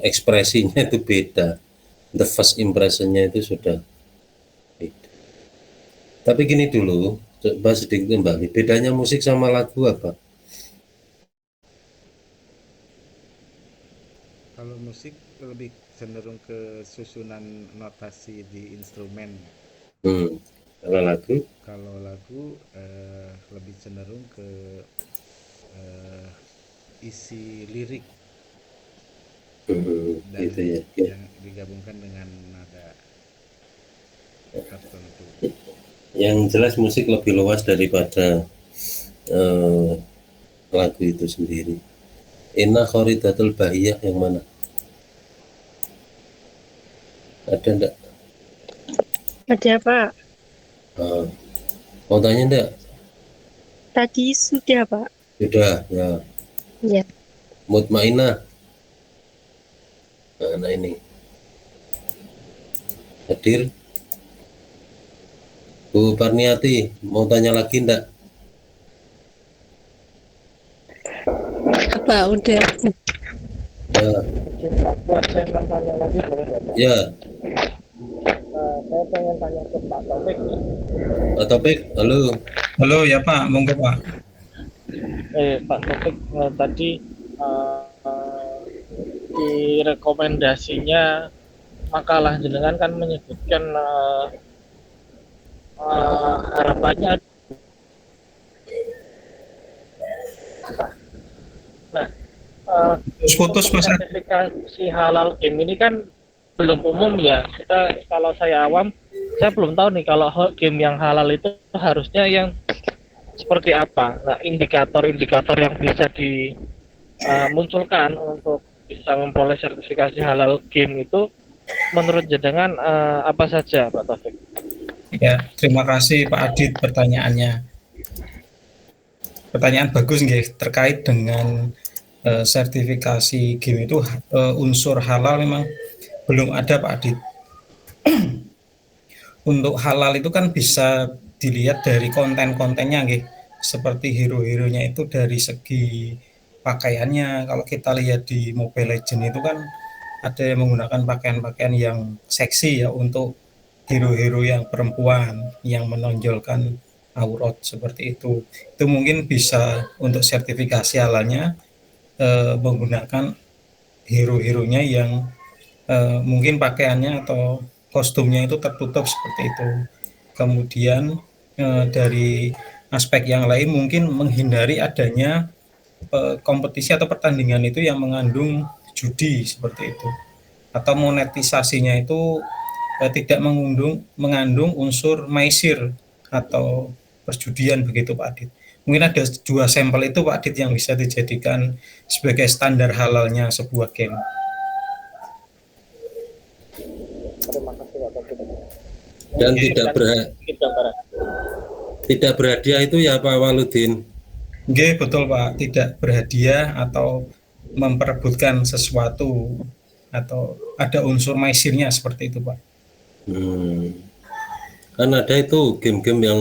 ekspresinya itu beda, the first impressionnya itu sudah beda. Tapi gini dulu, coba sedikit kembali, bedanya musik sama lagu apa? Kalau musik lebih cenderung ke susunan notasi di instrumen. Kalau lagu? Kalau lagu lebih cenderung ke isi lirik dan gitu ya. Yang digabungkan dengan nada tertentu. Yang jelas musik lebih luas daripada lagu itu sendiri. Inna Khoridatul Bahiyah yang mana? Ada enggak? Ada Pak. Mau tanya enggak? Tadi sudah Pak. Sudah ya. Iya. Mutmainah. Nah ini hadir. Bu Parniati, mau tanya lagi enggak? Apa udah? Ya. Buat saya tanya lagi boleh nggak? Ya. Saya pengen tanya ke Pak Taufik. Pak Taufik, halo. Halo ya Pak, monggo Pak. Pak Taufik, tadi di rekomendasinya makalah jenengan kan menyebutkan harapannya Nah, putus untuk Mas. sertifikasi halal game ini kan belum umum ya. Kalau saya awam, saya belum tahu nih kalau game yang halal itu harusnya yang seperti apa. Nah, indikator-indikator yang bisa dimunculkan untuk bisa memperoleh sertifikasi halal game itu menurut jenengan apa saja, Pak Taufik? Ya, terima kasih Pak Adit pertanyaannya. Pertanyaan bagus nggih, terkait dengan sertifikasi game itu unsur halal memang belum ada Pak Adit. Untuk halal itu kan bisa dilihat dari konten-kontennya nggih. Seperti hero-heronya itu dari segi pakaiannya. Kalau kita lihat di Mobile Legends itu kan ada yang menggunakan pakaian-pakaian yang seksi ya untuk hero-hero yang perempuan yang menonjolkan aurat seperti itu. Itu mungkin bisa untuk sertifikasi halalnya menggunakan hero-heronya yang mungkin pakaiannya atau kostumnya itu tertutup seperti itu. Kemudian dari aspek yang lain mungkin menghindari adanya kompetisi atau pertandingan itu yang mengandung judi seperti itu. Atau monetisasinya itu tidak mengandung unsur maisir atau perjudian begitu Pak Adit. Mungkin ada 2 sampel itu Pak Adit yang bisa dijadikan sebagai standar halalnya sebuah game. Terima kasih Pak Taufik. Dan tidak berhadiah itu ya Pak Waludin. Oke, betul Pak, tidak berhadiah atau memperebutkan sesuatu atau ada unsur maisirnya seperti itu Pak. Kan ada itu game-game yang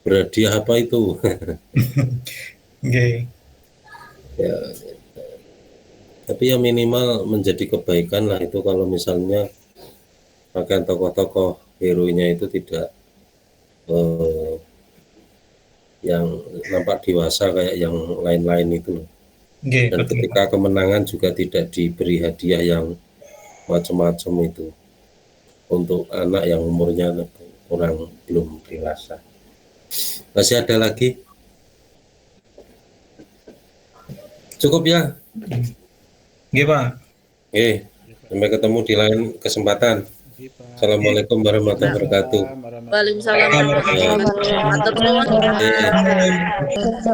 berhadiah apa itu? Oke. Ya, tapi ya minimal menjadi kebaikan lah itu kalau misalnya pakaian tokoh-tokoh hero-nya itu tidak yang nampak dewasa kayak yang lain-lain itu loh. Dan betul, ketika kemenangan juga tidak diberi hadiah yang macam-macam itu untuk anak yang umurnya belum dewasa. Masih ada lagi? Cukup ya? Oke Pak. Oke, sampai ketemu di lain kesempatan. Assalamualaikum warahmatullahi wabarakatuh. Waalaikumsalam warahmatullahi wabarakatuh.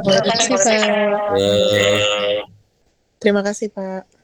Terima kasih Pak. Ya. Terima kasih Pak.